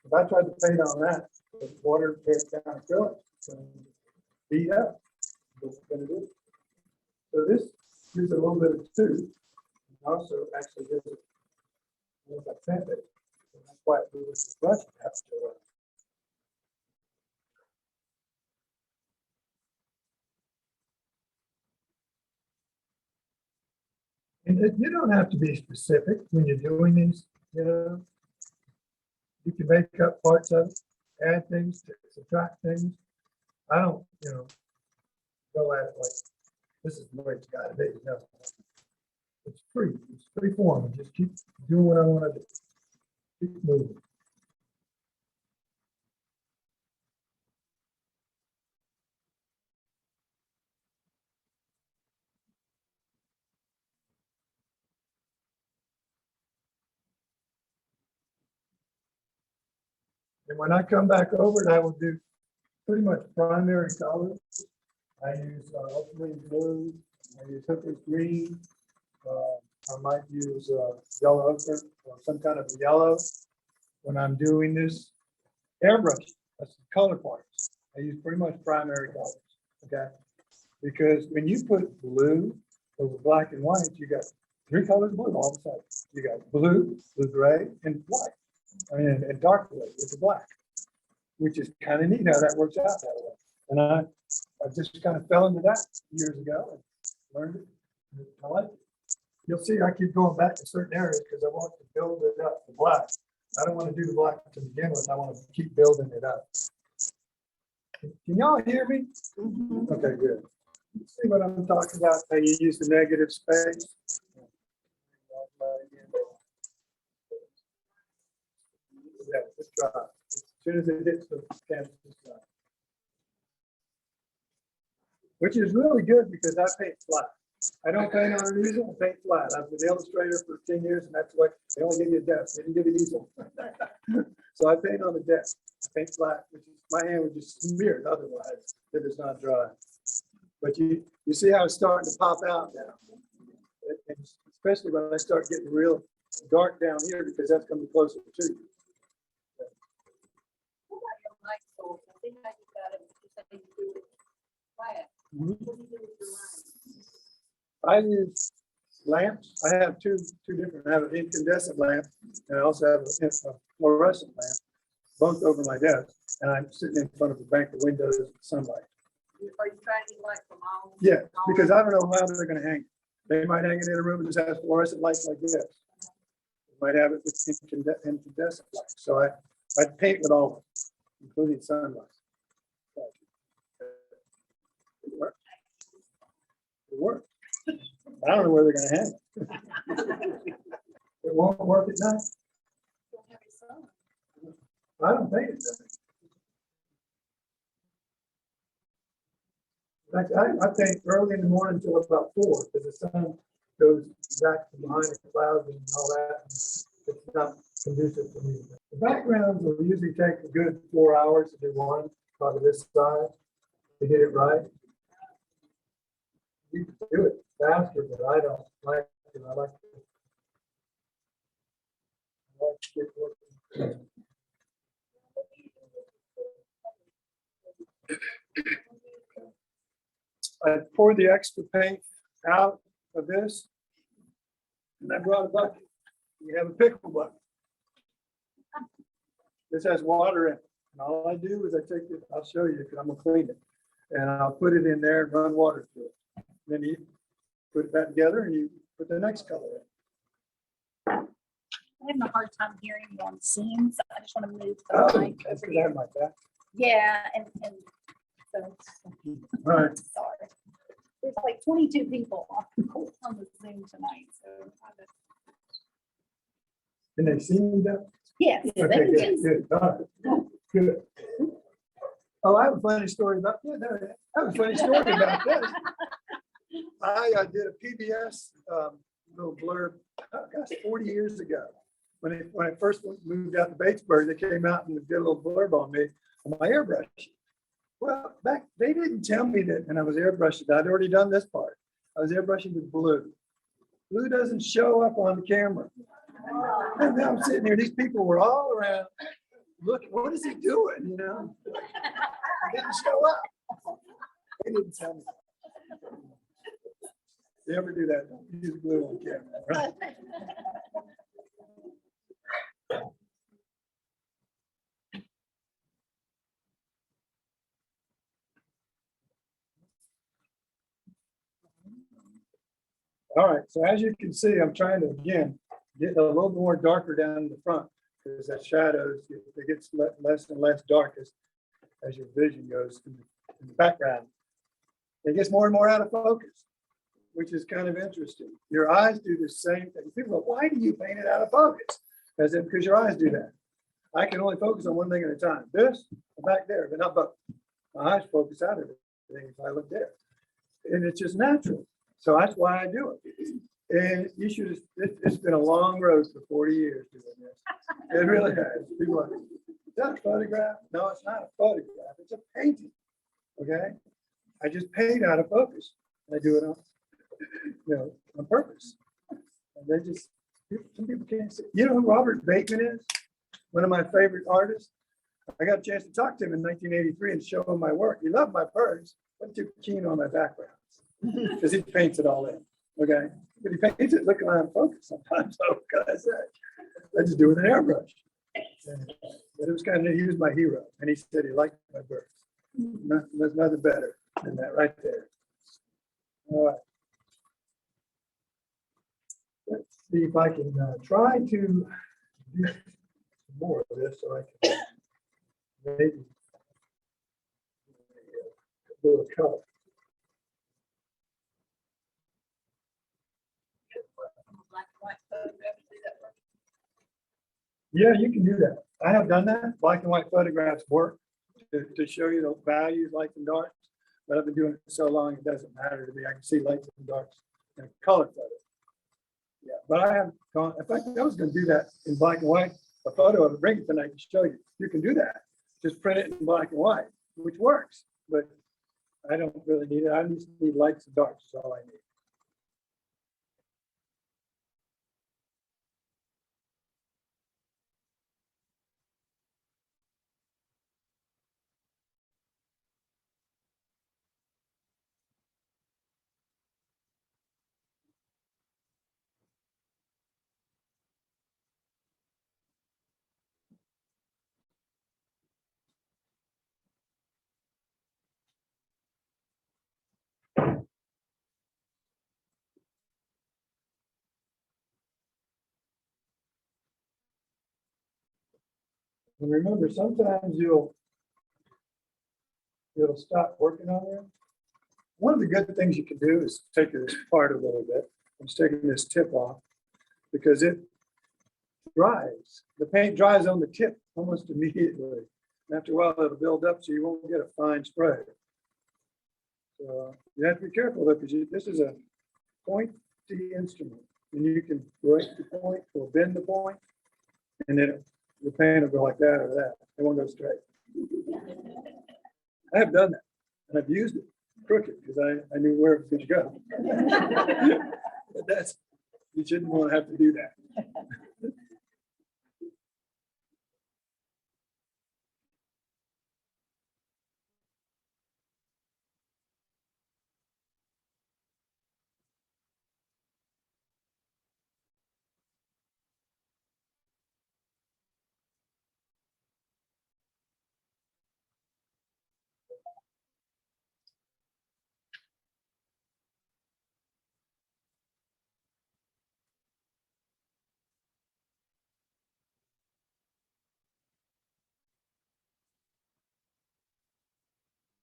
If I tried to paint on that, the water gets down acrylic, so beat up. What's it gonna do? So this gives it a little bit of tooth, and also actually gives it a little bit of sandpaper. So that's why it was the brush has to and you don't have to be specific when you're doing these, you know. You can make up parts of it, add things, subtract things. I don't, go at it like this is the way it's got to be. No. It's free. It's free form. Just keep doing what I want to do. Keep moving. And when I come back over, I will do pretty much primary colors. I use ultramarine blue, I use hooker's green, I might use yellow ochre or some kind of yellow when I'm doing this airbrush. That's the color parts. I use pretty much primary colors, okay? Because when you put blue over black and white, you got 3 colors of blue all of a sudden. You got blue, blue gray, and white. I mean, and dark blue with the black, which is kind of neat how that works out that way. And I just kind of fell into that years ago and learned it. I like it. You'll see I keep going back to certain areas because I want to build it up the black. I don't want to do the black to begin with. I want to keep building it up. Can y'all hear me? Okay, good. See what I'm talking about? How you use the negative space. Yeah, it's dry. As soon as it hits the canvas, it's dry. Which is really good because I paint flat. I don't paint on an easel, I paint flat. I've been an illustrator for 10 years and that's what they only give you a desk. They didn't give you an easel. So I paint on the desk. I paint flat, which is my hand would just smear it otherwise if it's not dry. But you see how it's starting to pop out now. And especially when I start getting real dark down here because that's going to be closer to you. What about your light source? I think how you got it, you said you do it quiet. Mhm. What do you do with your light? I use lamps. I have two different. I have an incandescent lamp and I also have a fluorescent lamp, both over my desk. And I'm sitting in front of the banquet windows with sunlight. Are you trying to light from all? Yeah, because I don't know how they're going to hang it. They might hang it in a room and just have fluorescent lights like this. They might have it with incandescent lights. So I paint with all of them, including sunlight. It works. It works. I don't know where they're going to hang it. It won't work at night. I don't think it does. In fact, I think early in the morning until about 4, because the sun goes back from behind the clouds and all that. And it's not conducive for me. The backgrounds will usually take a good 4 hours to do one, probably this side, to get it right. You can do it faster, but I don't like it. I like to get working. I poured the extra paint out of this, and I brought a bucket. We have a pickle bucket. This has water in it, and all I do is I take it. I'll show you because I'm gonna clean it, and I'll put it in there and run water through it. Then you put it back together, and you put the next color in. I'm having a hard time hearing you on Zoom, so I just want to move the Oh, mic that's over because I have here. my back. Yeah, and so, All right. sorry. There's like 22 people on the Zoom tonight, so. Can they see me now? Yes. they Okay, can good, see. good. All right. Good. Oh, I have a funny story about, yeah, there it is. I have a funny story about this. I did a PBS little blurb, oh gosh, 40 years ago. When I first moved out to Batesburg, they came out and did a little blurb on me on my airbrush. Well, they didn't tell me that, and I was airbrushing. I'd already done this part. I was airbrushing with blue. Blue doesn't show up on the camera. And now I'm sitting here, these people were all around. Look, what is he doing? You know, he didn't show up. They didn't tell me. You ever do that? Don't use glue on camera, right? All right, so as you can see, I'm trying to, again, get a little more darker down in the front because that shadows, it gets less and less dark as your vision goes in the background. It gets more and more out of focus, which is kind of interesting. Your eyes do the same thing. People go, why do you paint it out of focus? As in, because your eyes do that. I can only focus on one thing at a time. This, back there, but not both. My eyes focus out of everything if I look there. And it's just natural. So that's why I do it. And you should, it's been a long road for 40 years doing this. It really has. Is that a photograph? No, it's not a photograph. It's a painting. Okay? I just paint out of focus. I do it on, on purpose. And they just, some people can't see. You know who Robert Bateman is? One of my favorite artists. I got a chance to talk to him in 1983 and show him my work. He loved my birds, wasn't too keen on my backgrounds because he paints it all in. Okay? But he paints it looking out of focus sometimes. So what can I say? I just do it with an airbrush. But it was kind of, he was my hero. And he said he liked my birds. There's nothing better than that right there. All right. Let's see if I can try to do some more of this so I can maybe do a color. Black and white photograph, do that work? Yeah, you can do that. I have done that. Black and white photographs work to show you the values, lights and darks. But I've been doing it so long, it doesn't matter to me. I can see lights and darks in a color photo. Yeah, but I haven't gone. In fact, I was going to do that in black and white. A photo of it, bring it tonight to show you. You can do that. Just print it in black and white, which works. But I don't really need it. I just need lights and darks. That's all I need. And remember, sometimes it'll stop working on you. One of the good things you can do is take this part a little bit. I'm just taking this tip off because it dries. The paint dries on the tip almost immediately. And after a while, it'll build up so you won't get a fine spray. So you have to be careful though, because this is a pointy instrument. And you can break the point or bend the point, and then the paint will go like that or that. It won't go straight. I have done that, and I've used it crooked because I knew where it was going to go. But you shouldn't want to have to do that.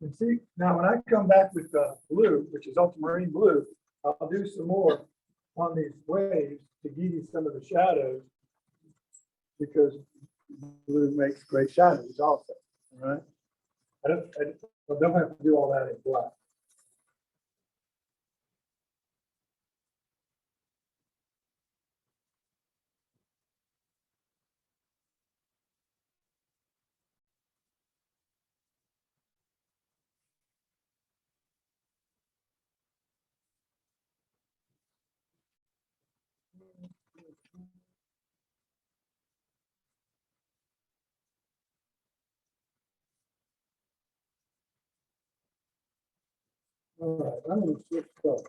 And see, now when I come back with blue, which is ultramarine blue, I'll do some more on these waves to give you some of the shadows, because blue makes great shadows also. All right. I don't have to do all that in black. All right, I'm going to switch colors.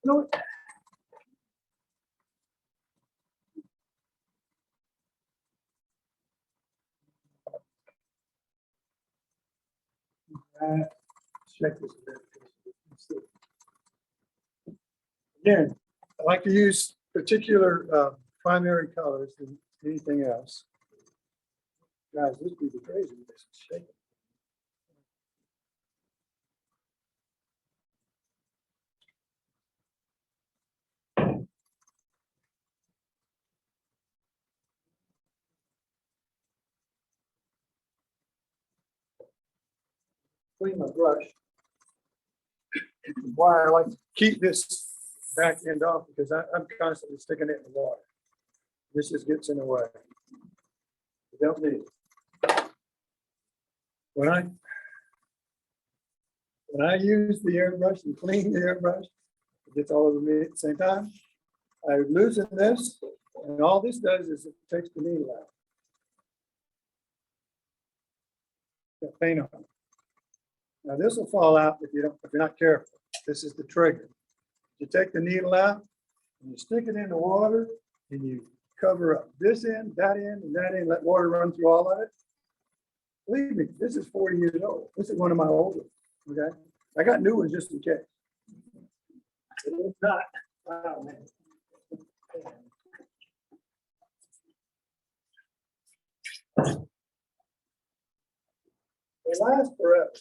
You know what? Check this a bit. Again, I like to use particular primary colors than anything else. Guys, this would be crazy. This is shaking. clean my brush. Why I like to keep this back end off, because I'm constantly sticking it in the water. This just gets in the way. You don't need it. When I use the airbrush and clean the airbrush, it gets all over me at the same time. I loosen this, and all this does is it takes the needle out. Got paint on it. Now this will fall out if you're not careful. This is the trigger. You take the needle out and you stick it in the water and you cover up this end, that end, and that end. Let water run through all of it. Believe me, this is 40 years old. This is one of my older. Okay, I got new ones just in case. It's not. Oh, man. They last forever.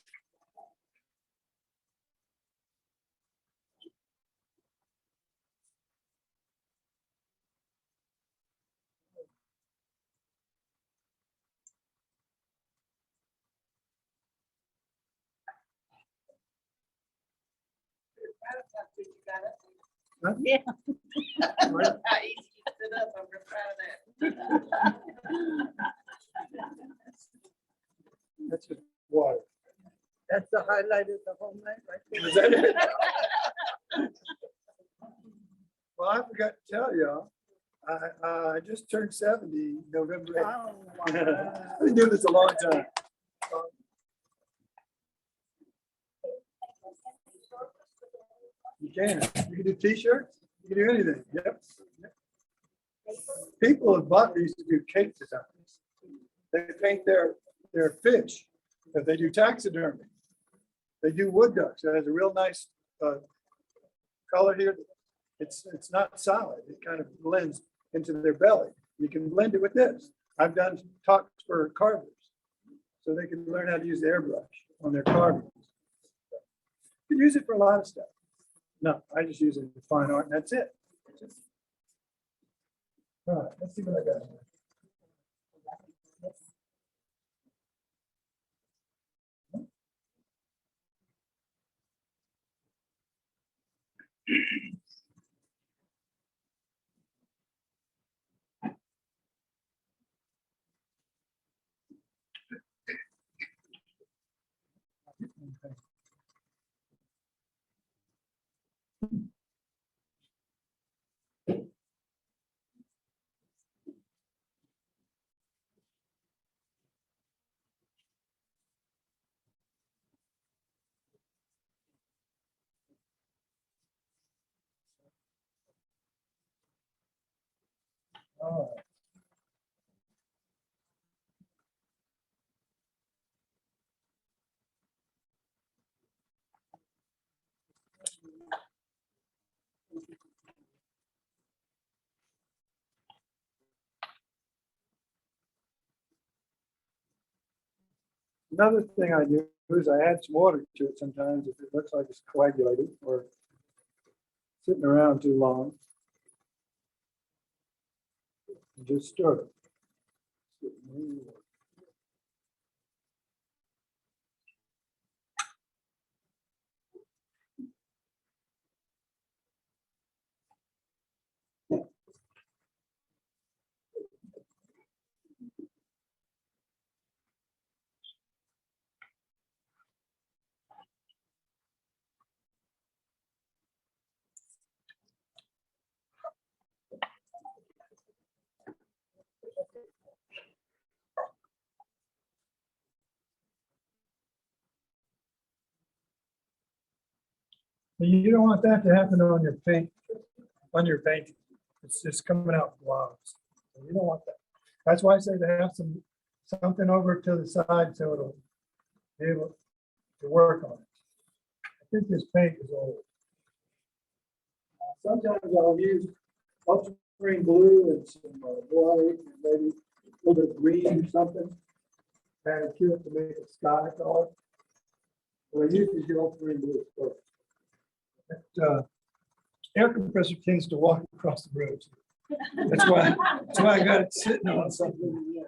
Huh? Yeah. What? How easy you stood up, I'm real proud of that. That's just water. That's the highlight of the whole night, right there. Is that it? Well, I forgot to tell y'all, I just turned 70 November 8th. Oh, I've wow. been doing this a long time. You can do t-shirts, you can do anything. Yep. People have bought these to do cake designs. They paint their fish. If they do taxidermy, they do wood ducks. It has a real nice color here. It's not solid. It kind of blends into their belly. You can blend it with this. I've done talks for carvers, so they can learn how to use the airbrush on their carvings. You can use it for a lot of stuff. No, I just use it for fine art, and that's it. All right, let's see what I got. Okay. All right. Another thing I do is I add some water to it sometimes if it looks like it's coagulated or sitting around too long. And just stir it. You don't want that to happen on your paint, on your painting. It's just coming out blobs. You don't want that. That's why I say to have something over to the side so it'll be able to work on it. I think this paint is old. Sometimes I'll use ultramarine blue and some white and maybe a little bit of green or something. And cue it to make a sky color. What I use is the ultramarine blue first. That air compressor tends to walk across the road. That's why I got it sitting on something.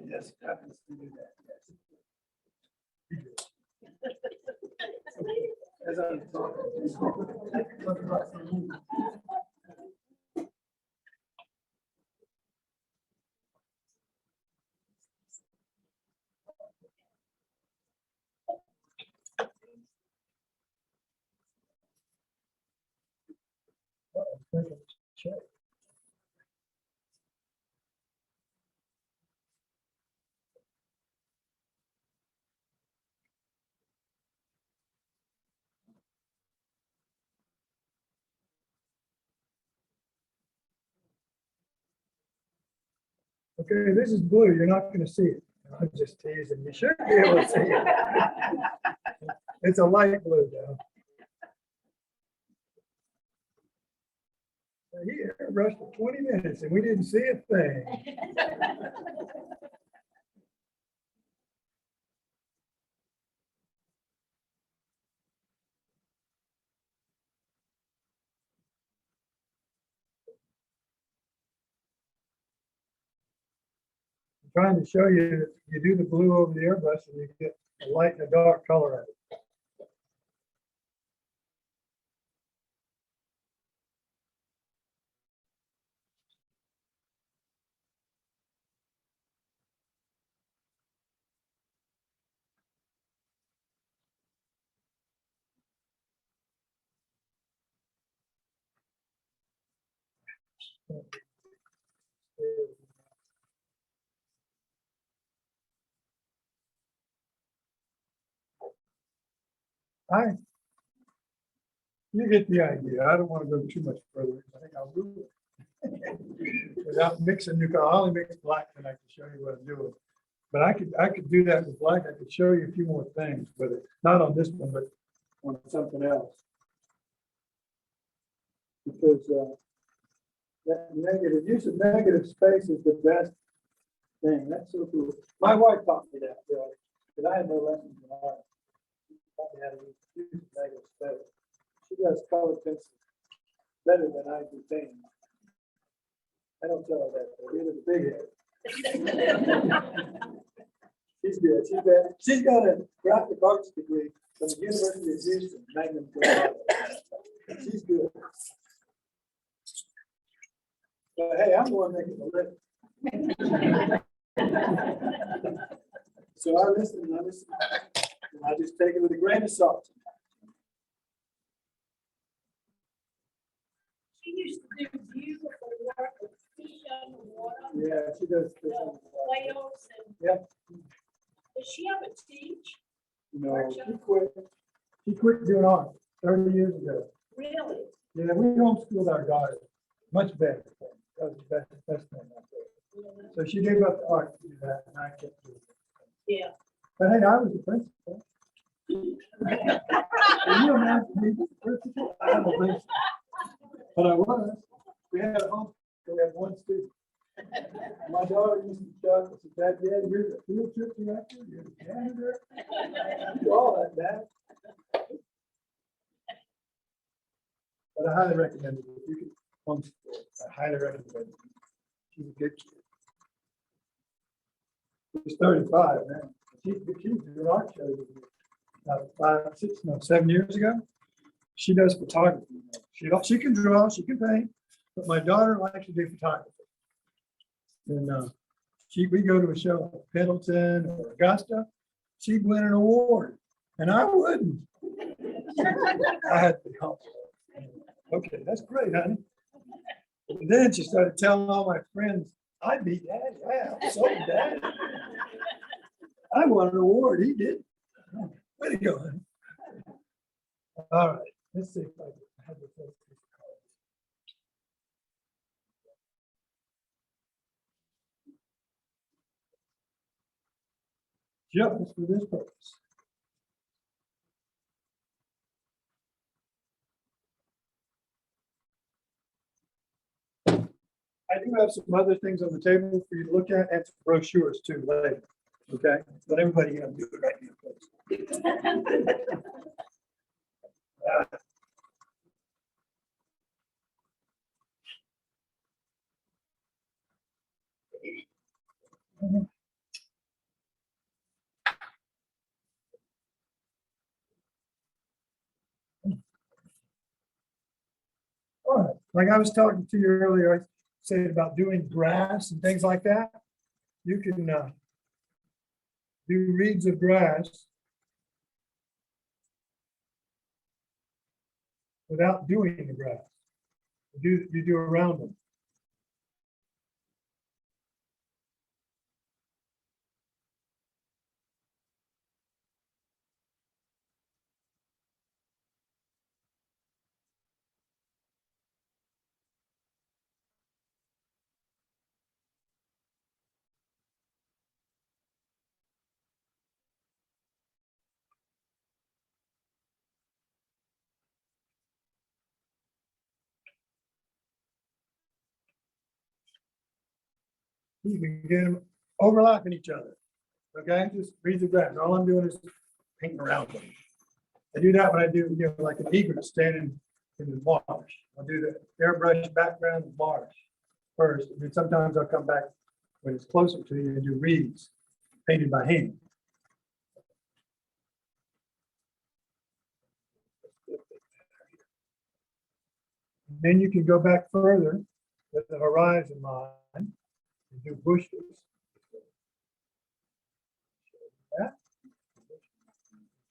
Yes, happens to do that. Yes. As I'm talking. Check. Okay, this is blue. You're not going to see it. I'm just teasing. You should be able to see it. It's a light blue, though. He rushed for 20 minutes and we didn't see a thing. I'm trying to show you that you do the blue over the airbrush and you get a light and a dark color out of it. You get the idea. I don't want to go too much further. I think I'll do it. Without mixing new color, I only mix black tonight to show you what I'm doing. But I could do that with black. I could show you a few more things with it. Not on this one, but on something else. Because that negative use of negative space is the best thing. That's so cool. My wife taught me that, really, because I had no lessons in art. She taught me how to use negative space. She does color pencil better than I do paint. I don't tell her that, but either the big head. She's good. She's got a graphic arts degree from the University of Houston, magna cum laude. She's good. But hey, I'm the one making the living. So I listen and I listen. And I just take it with a grain of salt. She used to do beautiful work with fish underwater, Yeah, she does. whales, and Yep. does she ever teach? No, she quit. She quit doing art 30 years ago. Really? Yeah, we homeschooled our daughter. Much better. That was the best thing I did. So she gave up the art to do that, and I kept doing it. Yeah. But hey, I was the principal. Can you imagine me as the principal? I don't think so. But I was. We had a home, we had one student. My daughter used to talk, she said, Dad, here's a field trip director, you're the janitor. Do all that, Dad. But I highly recommend it. If you can homeschool, I highly recommend it. She's a good kid. She's 35 now. She was doing art shows about 7 years ago. She does photography. She can draw, she can paint, but my daughter likes to do photography. And we go to a show like Pendleton or Augusta, she'd win an award, and I wouldn't. I had to help her. Okay, that's great, honey. And then she started telling all my friends, I beat Daddy. Yeah, so did Daddy. I won an award. He did. Way to go, honey. All right, let's see if I can have the first piece of color. Just for this purpose. I do have some other things on the table for you to look at and some brochures too later. Okay, but everybody do it right now, please. Like I was talking to you earlier, I said about doing grass and things like that. You can do reeds of grass without doing the grass. You do around them. You can get them overlapping each other. Okay, just reeds of grass. All I'm doing is painting around them. I do that when I do, like an egret standing in the marsh. I'll do the airbrush background of marsh first, and then sometimes I'll come back when it's closer to you and do reeds painted by hand. Then you can go back further with the horizon line and do bushes. That.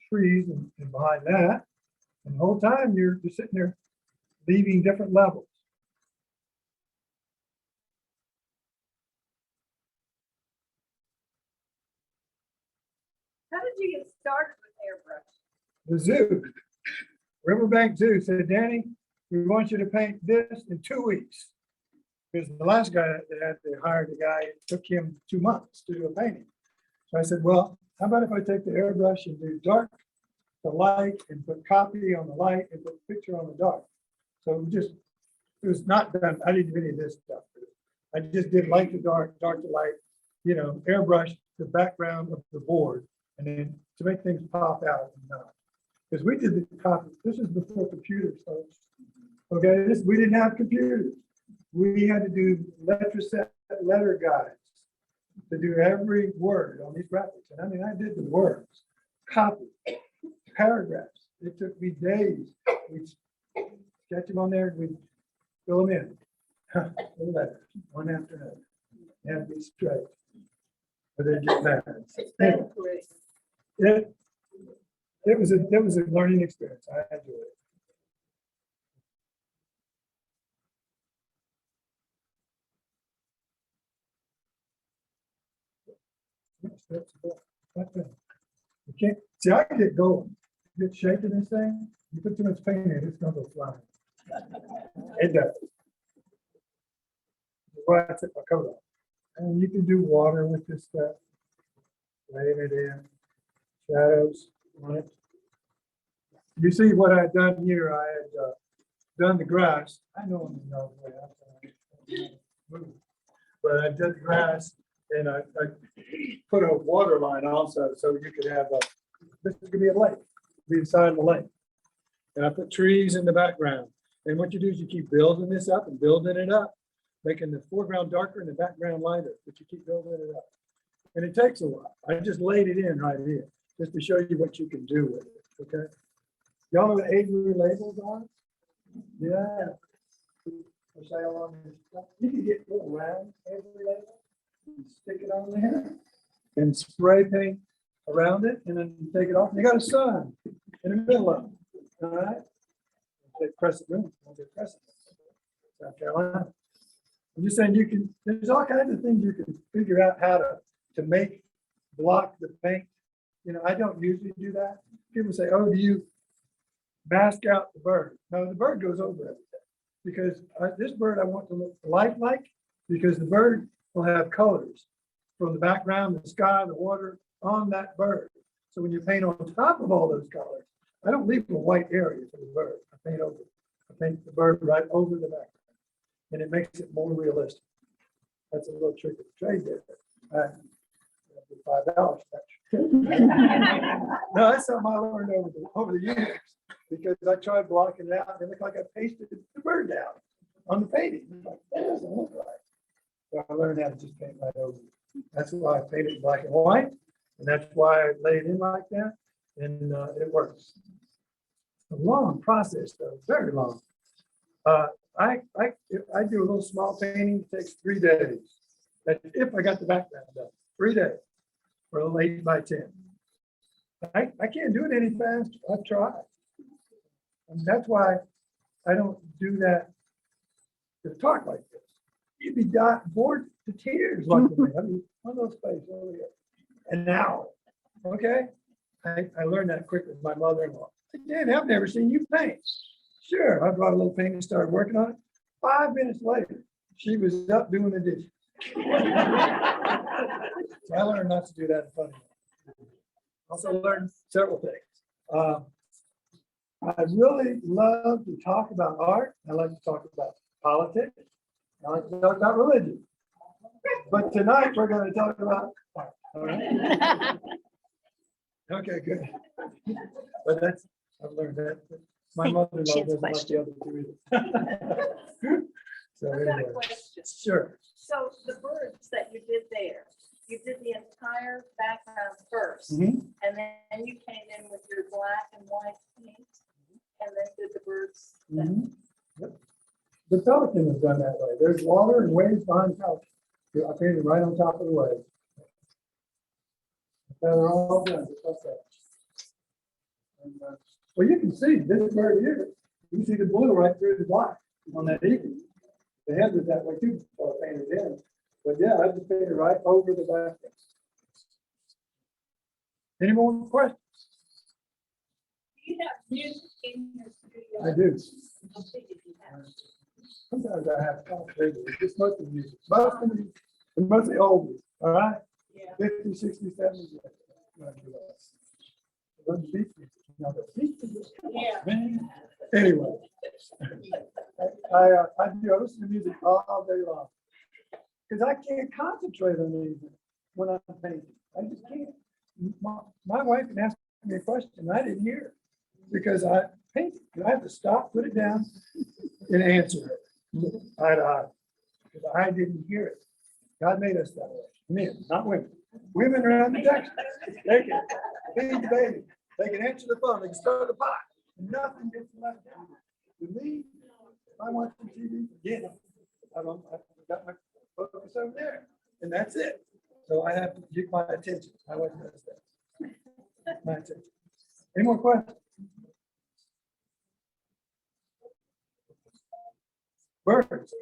Trees and behind that. And the whole time you're just sitting there leaving different levels. How did you get started with airbrush? The zoo, Riverbanks Zoo said, Danny, we want you to paint this in 2 weeks. Because the last guy that they hired a guy, it took him 2 months to do a painting. So I said, well, how about if I take the airbrush and do dark to light and put copy on the light and put picture on the dark. So it was not done. I didn't do any of this stuff. I just did light to dark, dark to light, airbrush the background of the board, and then to make things pop out. Because we did the copy. This is before computers, folks. Okay, we didn't have computers. We had to do letter guides to do every word on these graphics. And I mean, I did the words, copy, paragraphs. It took me days. We'd sketch them on there and we'd fill them in. The letters, one after another. They had to be straight. But they get mad. It was a learning experience. I enjoyed it. You can't see. I can get going. You get shaking this thing. You put too much paint in it, it's gonna go flying. It does. That's why I took my coat off. And you can do water with this stuff. Laying it in. Shadows on it. You see what I had done here? I had done the grass. I know I'm not but I did the grass. And I put a water line also, so you could have this is gonna be a lake, be the side of the lake. And I put trees in the background. And what you do is you keep building this up and building it up, making the foreground darker and the background lighter, but you keep building it up. And it takes a while. I just laid it in right here, just to show you what you can do with it, okay? Y'all know what Avery labels are? Yeah. For sale on this stuff. You can get little round Avery labels. Stick it on there and spray paint around it, and then you take it off. And you got a sun in the middle of it. All right. Take Crescent Moon. South Carolina. I'm just saying there's all kinds of things you can figure out how to make block the paint. I don't usually do that. People say, oh, do you mask out the bird? No, the bird goes over everything. Because this bird I want to look lifelike, because the bird will have colors from the background, the sky, the water on that bird. So when you paint on top of all those colors, I don't leave a white area for the bird. I paint the bird right over the background, and it makes it more realistic. That's a little trick of the trade there. $5. No, that's something I learned over the years, because I tried blocking it out and it looked like I pasted the bird down on the painting. Like, that doesn't look right. So I learned how to just paint right over it. That's why I painted black and white, and that's why I lay it in like that, and it works. A long process, though, very long. I do a little small painting, it takes 3 days. That's if I got the background done, 3 days for a little 8 by 10. I can't do it any faster. I've tried. And that's why I don't do that to talk like this. You'd be bored to tears looking at me. I mean, one of those faces over here. An hour. Okay? I learned that quick with my mother-in-law. Dad, I've never seen you paint. Sure, I brought a little paint and started working on it. 5 minutes later, she was up doing the dishes. So I learned not to do that in front of you. Also learned several things. I really love to talk about art. I like to talk about politics. I like to talk about religion. But tonight we're going to talk about art. All right? Okay, good. But I've learned that. My mother-in-law She has a doesn't like the other two either. So I've got a anyway, question. sure. So the birds that you did there, you did the entire background first, Mhm. and then you came in with your black and white paint, and then did the birds. Mhm. Yep. The Pelican is done that way. There's water and waves behind Pelican. I painted right on top of the wave. They're all done just like that. And, well, you can see this bird here. You can see the blue right through the black on that eagle. The head was that way too, before I painted in. But yeah, I just painted right over the back. Any more questions? Do you have music in your studio? I do. How big do you have? Sometimes I have conversations, just mostly music, mostly oldies, all right? Yeah. 50, 60, 70. Yeah. Anyway, I listen to music all day long because I can't concentrate on anything when I'm painting. I just can't. My wife can ask me a question I didn't hear because I paint. I have to stop, put it down, and answer it eye to eye because I didn't hear it. God made us that way. Men, not women. Women are ambidextrous. They can feed the baby. They can answer the phone. They can start the pot. Nothing gets left out. With me, if I'm watching TV, again, I've got my focus over there, and that's it. So I have to get my attention. I like that. My attention. Any more questions? Birds.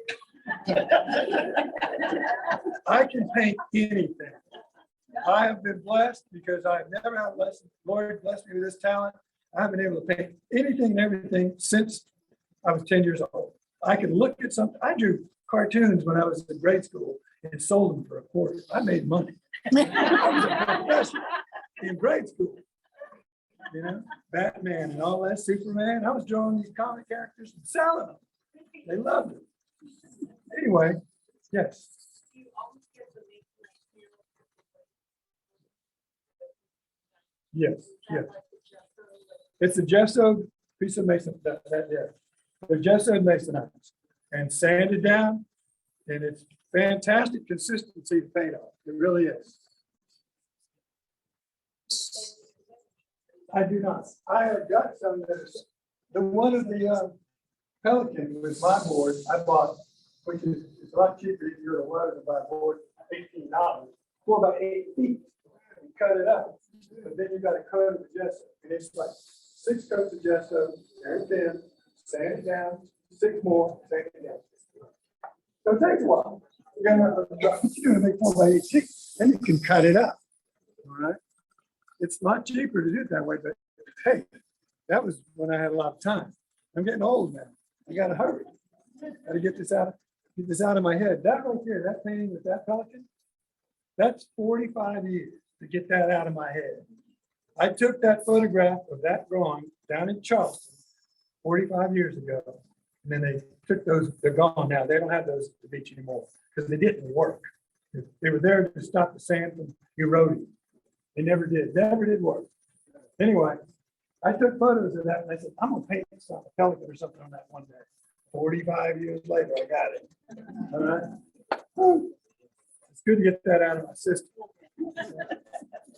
I can paint anything. I have been blessed because I've never had a lesson. Lord blessed me with this talent. I've been able to paint anything and everything since I was 10 years old. I can look at something. I drew cartoons when I was in grade school and sold them for $0.25. I made money. I was a professional in grade school. You know, Batman and all that, Superman. I was drawing these comic characters and selling them. They loved it. Anyway, yes. Yes, yes. It's a gesso piece of mason, yeah. They're gessoed masonites and sanded down, and it's fantastic consistency to paint on. It really is. I do not. I have got some that is, the one of the Pelican with my board I bought, which is it's a lot cheaper if you're a weather to buy a board, $18 for about 8 feet. You cut it up, but then you got to coat it with gesso, and it's like 6 coats of gesso, very thin, sand it down, 6 more, sand it down. So it takes a while. You're gonna make 4 by 8 sheets, then you can cut it up. All right. It's a lot cheaper to do it that way, but hey, that was when I had a lot of time. I'm getting old now. I gotta hurry. Gotta get this out of my head. That right there, that painting with that Pelican, that's 45 years to get that out of my head. I took that photograph of that drawing down in Charleston 45 years ago. And then they took those, they're gone now. They don't have those at the beach anymore because they didn't work. They were there to stop the sand from eroding. They never did work. Anyway, I took photos of that and I said, I'm gonna paint a Pelican or something on that one day. 45 years later, I got it. All right. Whew. It's good to get that out of my system.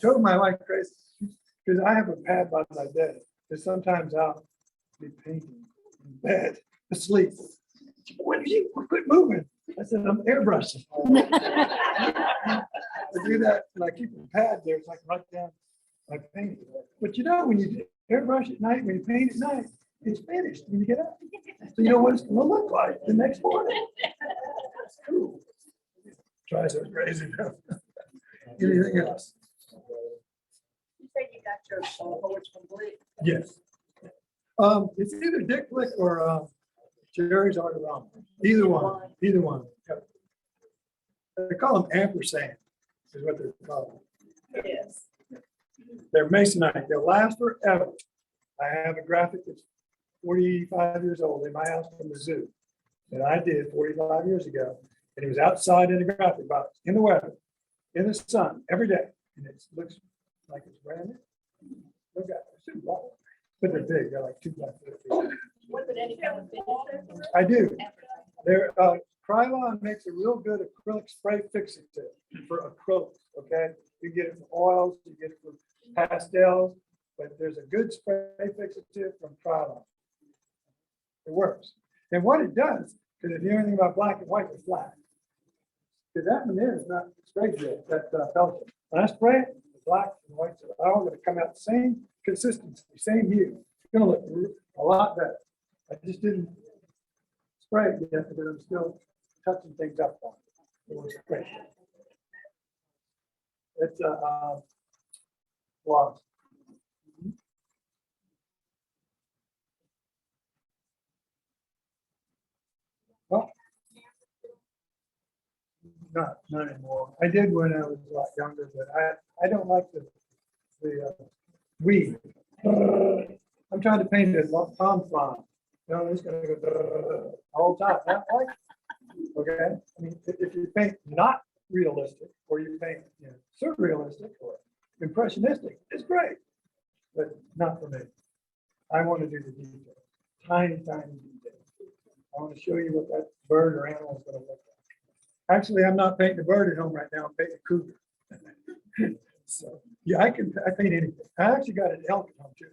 Told my wife crazy because I have a pad by my bed. Because sometimes I'll be painting in bed, asleep. you quit moving. I said, I'm airbrushing. I do that and I keep a pad there so I can write down my paint. But you know, when you airbrush at night, when you paint at night, it's finished when you get up. So you know what it's gonna look like the next morning. It's cool. Try so crazy. Anything else? You said you got your poets complete. Yes. It's either Dick Flick or Jerry's Art of Rhyme. Either one. Yep. They call them ampersand, is what they're called. Yes. They're masonite. They'll last forever. I have a graphic that's 45 years old in my house from the zoo that I did 45 years ago. And it was outside in a graphic box, in the weather, in the sun, every day. And it looks like it's brand new. Look at it. But they're big. They're like 2 by 4 feet. Was it any kind of finish? I do. There, Krylon makes a real good acrylic spray fixative for acrylics, okay? You get it for oils, you get it for pastels, but there's a good spray fixative from Krylon. It works. And what it does, because if you know anything about black and white, it's flat. Because that one there is not sprayed yet, that Belgium. When I spray it, the black and whites are all going to come out the same consistency, same hue. It's going to look a lot better. I just didn't spray it yet because I'm still touching things up on it. It was great. It's a gloss. Well, not anymore. I did when I was a lot younger, but I don't like the weed. I'm trying to paint a palm frond. No, it's gonna go all the time. Not like, okay. I mean, if you paint not realistic, or you paint surrealistic or impressionistic, it's great, but not for me. I want to do the details, tiny details. I want to show you what that bird or animal is going to look like. Actually, I'm not painting a bird at home right now. I'm painting a cougar. So yeah, I paint anything. I actually got an elk at home too.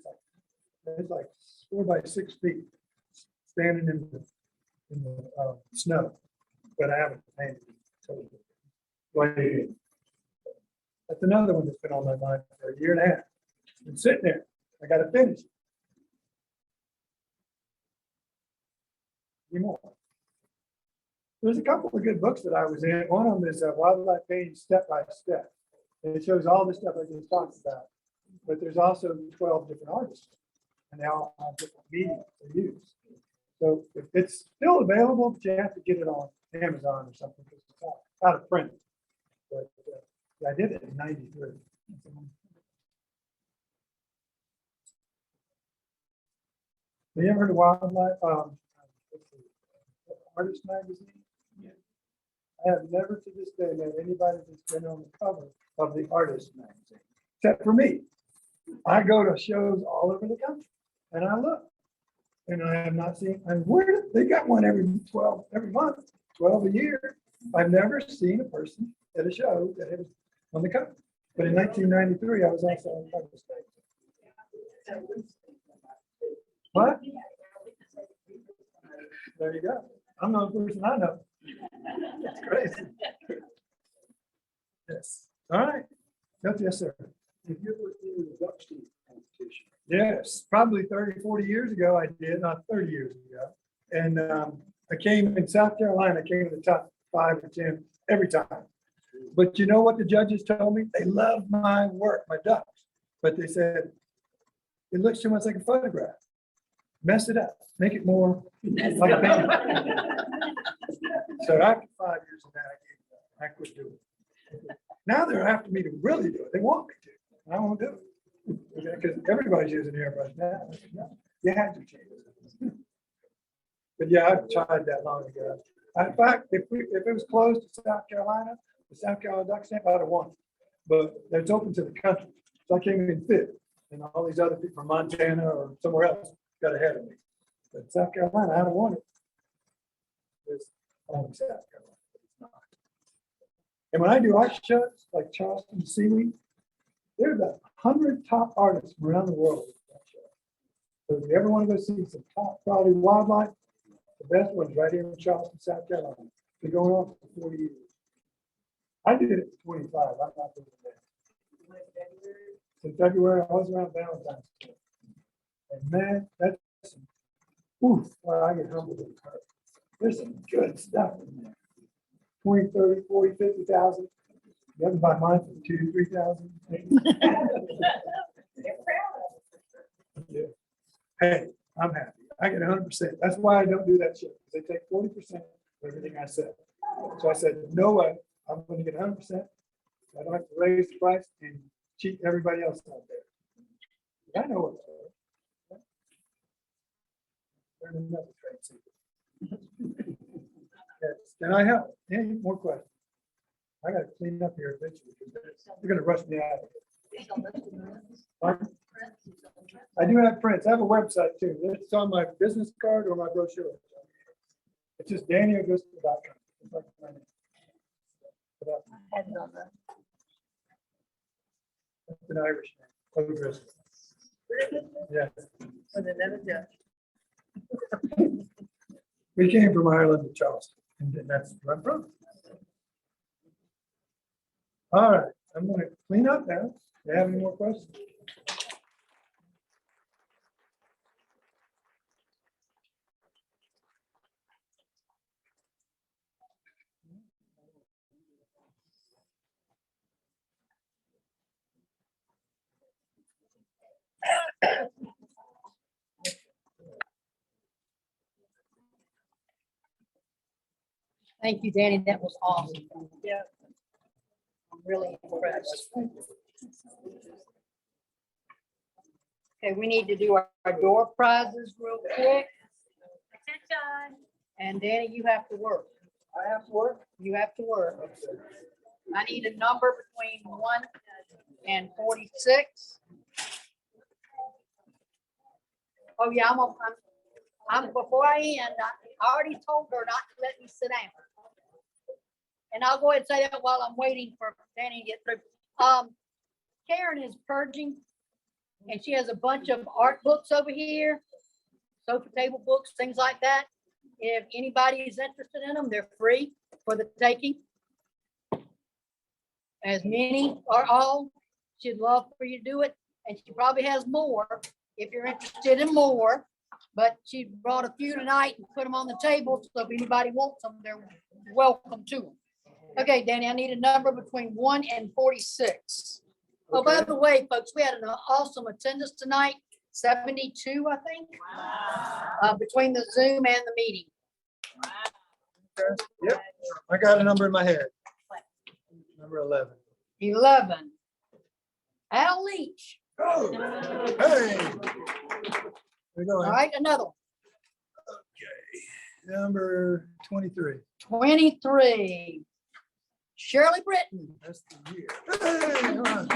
It's like 4 by 6 feet, standing in the snow, but I haven't painted it. So, that's another one that's been on my mind for a year and a half. It's been sitting there. I got to finish it. Any more? There's a couple of good books that I was in. One of them is Wildlife Painting Step by Step. And it shows all the stuff I just talked about. But there's also 12 different artists, and they all have different mediums they use. So if it's still available, but you have to get it on Amazon or something because it's out of print. But I did it in '93. Have you ever heard of Wildlife Artist Magazine? Yeah. I have never to this day met anybody that's been on the cover of the Artist Magazine, except for me. I go to shows all over the country and I look, and I have not seen, and where they got one every month, 12 a year. I've never seen a person at a show that was on the cover. But in 1993, I was also on the cover stage. What? There you go. I'm the only person I know. That's crazy. Yes. All right. Yes, sir. Have you ever seen the duck steam competition? Yes, probably 30, 40 years ago I did, not 30 years ago. And I came in South Carolina, I came in the top 5 or 10 every time. But you know what the judges told me? They loved my work, my ducks. But they said, it looks too much like a photograph. Mess it up, make it more like a painting. So after 5 years of that, I quit doing it. Now they're after me to really do it. They want me to. I won't do it. Because everybody's using airbrush now. No, you had to change it. But yeah, I've tried that long ago. In fact, if it was closed to South Carolina, the South Carolina duck stamp, I'd have won. But it's open to the country. So I came in 5th, and all these other people from Montana or somewhere else got ahead of me. But South Carolina, I'd have won it. It's only South Carolina, but it's not. And when I do art shows like Charleston Seaweed, there's 100 top artists from around the world. So if you ever want to go see some top quality wildlife, the best ones right here in Charleston, South Carolina. Been going on for 40 years. I did it for 25. I'm not doing that. In February, I was around Valentine's Day. And man, that's, oof, well, I get humbled. with her. There's some good stuff in there. 20, 30, 40, 50,000. You have to buy mine for 2,000, 3,000. Yeah. Hey, I'm happy. I get 100%. That's why I don't do that shit. They take 40% of everything I said. So I said, no way, I'm going to get 100%. I don't have to raise the price and cheat everybody else out there. I know what's there. Learn another trade secret. Yes. Can I help? Any more questions? I got to clean up here eventually. You're going to rush me out of here. Pardon? I do have prints. I have a website too. It's on my business card or my brochure. It's just DannyAugusta.com. It's like my name. That's an Irish name. Augusta. Yeah. We came from Ireland to Charleston, and then that's where I'm from. All right, I'm going to clean up now. Do you have any more questions? Thank you, Danny. That was awesome. Yeah. I'm really impressed. Okay, we need to do our door prizes real quick. Attention. And Danny, you have to work. I have to work. You have to work. I need a number between 1 and 46. Oh, yeah, I'm before I end, I already told her not to let me sit down. And I'll go ahead and say that while I'm waiting for Danny to get through. Karen is purging, and she has a bunch of art books over here, sofa table books, things like that. If anybody is interested in them, they're free for the taking. As many or all, she'd love for you to do it, and she probably has more if you're interested in more. But she brought a few tonight and put them on the table, so if anybody wants them, they're welcome to them. Okay, Danny, I need a number between 1 and 46. Oh, by the way, folks, we had an awesome attendance tonight, 72, I think, between the Zoom and the meeting. Yep, I got a number in my head. Number 11. 11. Al Leach. Oh, hey. We're All going. right, another one. Number 23. 23. Shirley Britton. That's the year. Hey, come on.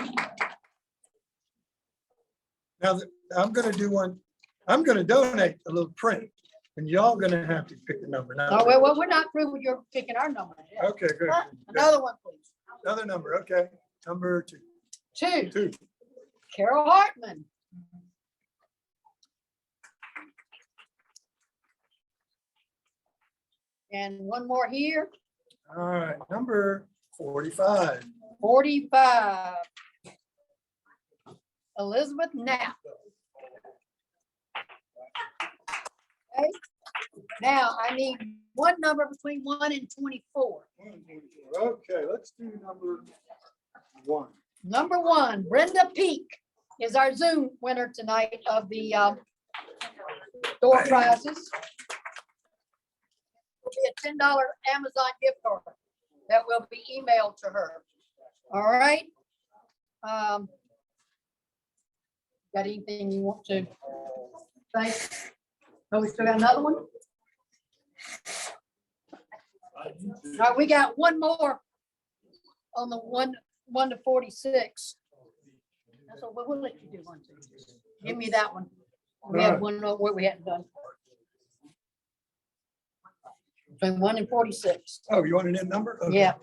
Now, I'm going to do one. I'm going to donate a little print, and y'all going to have to pick the number now. Oh, well, we're not through with your picking our numbers yet. Okay, good. Another one, please. Another number. Okay. Number 2. 2. 2. Carol Hartman. And one more here. All right. Number 45. 45. Elizabeth Knapp. Okay. Now I need one number between 1 and 24. Okay, let's do number 1. Number 1, Brenda Peak is our Zoom winner tonight of the door prizes. Will be a $10 Amazon gift card that will be emailed to her. All right. Got anything you want to say? Oh, we still got another one? All right, we got one more on the 1 to 46. So we'll let you do 1, 2. Give me that one. We have one where we hadn't done. Between 1 and 46. Oh, you want a new number? Okay. Yeah.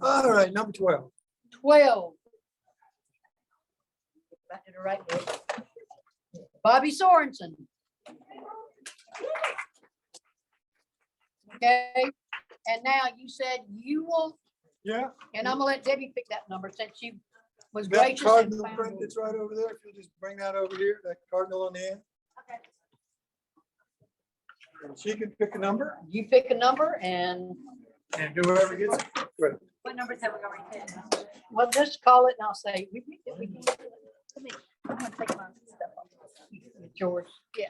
All right, number 12. 12. Back to the right way. Bobby Sorensen. Okay, and now you said you will, Yeah. and I'm gonna let Debbie pick that number since she was That gracious. and cardinal found print it. that's right over there, if you just bring that over here, that cardinal on the end. And she can pick a number You pick a number and, and whoever gets it. Great. What numbers have we already picked? well, just call it and I'll say, we picked it, we can. I'm gonna take my stuff off. It's yours. Yeah.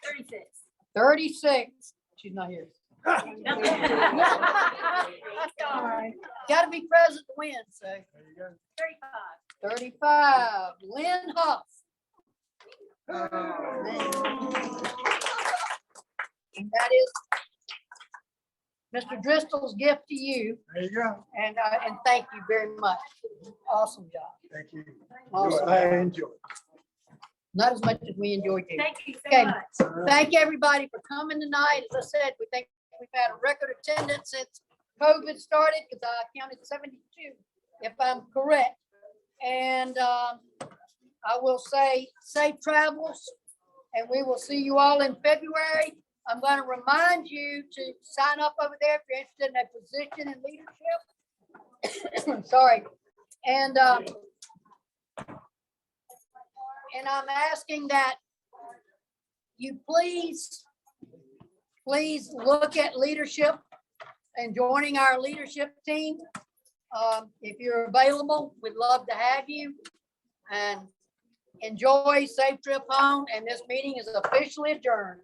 36. 36. She's not here. Gotta be present to win, so. There you go. 35. 35, Lynn Huff. And that is Mr. Driscoll's gift to you, There you go. and thank you very much. Awesome job. Thank you. Awesome. I enjoy it. Not as much as we enjoyed you. Thank you so Okay. much. Thank everybody for coming tonight. As I said, we think we've had a record attendance since COVID started, because I counted 72, if I'm correct. And I will say safe travels, and we will see you all in February. I'm going to remind you to sign up over there if you're interested in a position in leadership. Sorry. And I'm asking that you please look at leadership and joining our leadership team. If you're available, we'd love to have you. And enjoy, safe trip home, and this meeting is officially adjourned.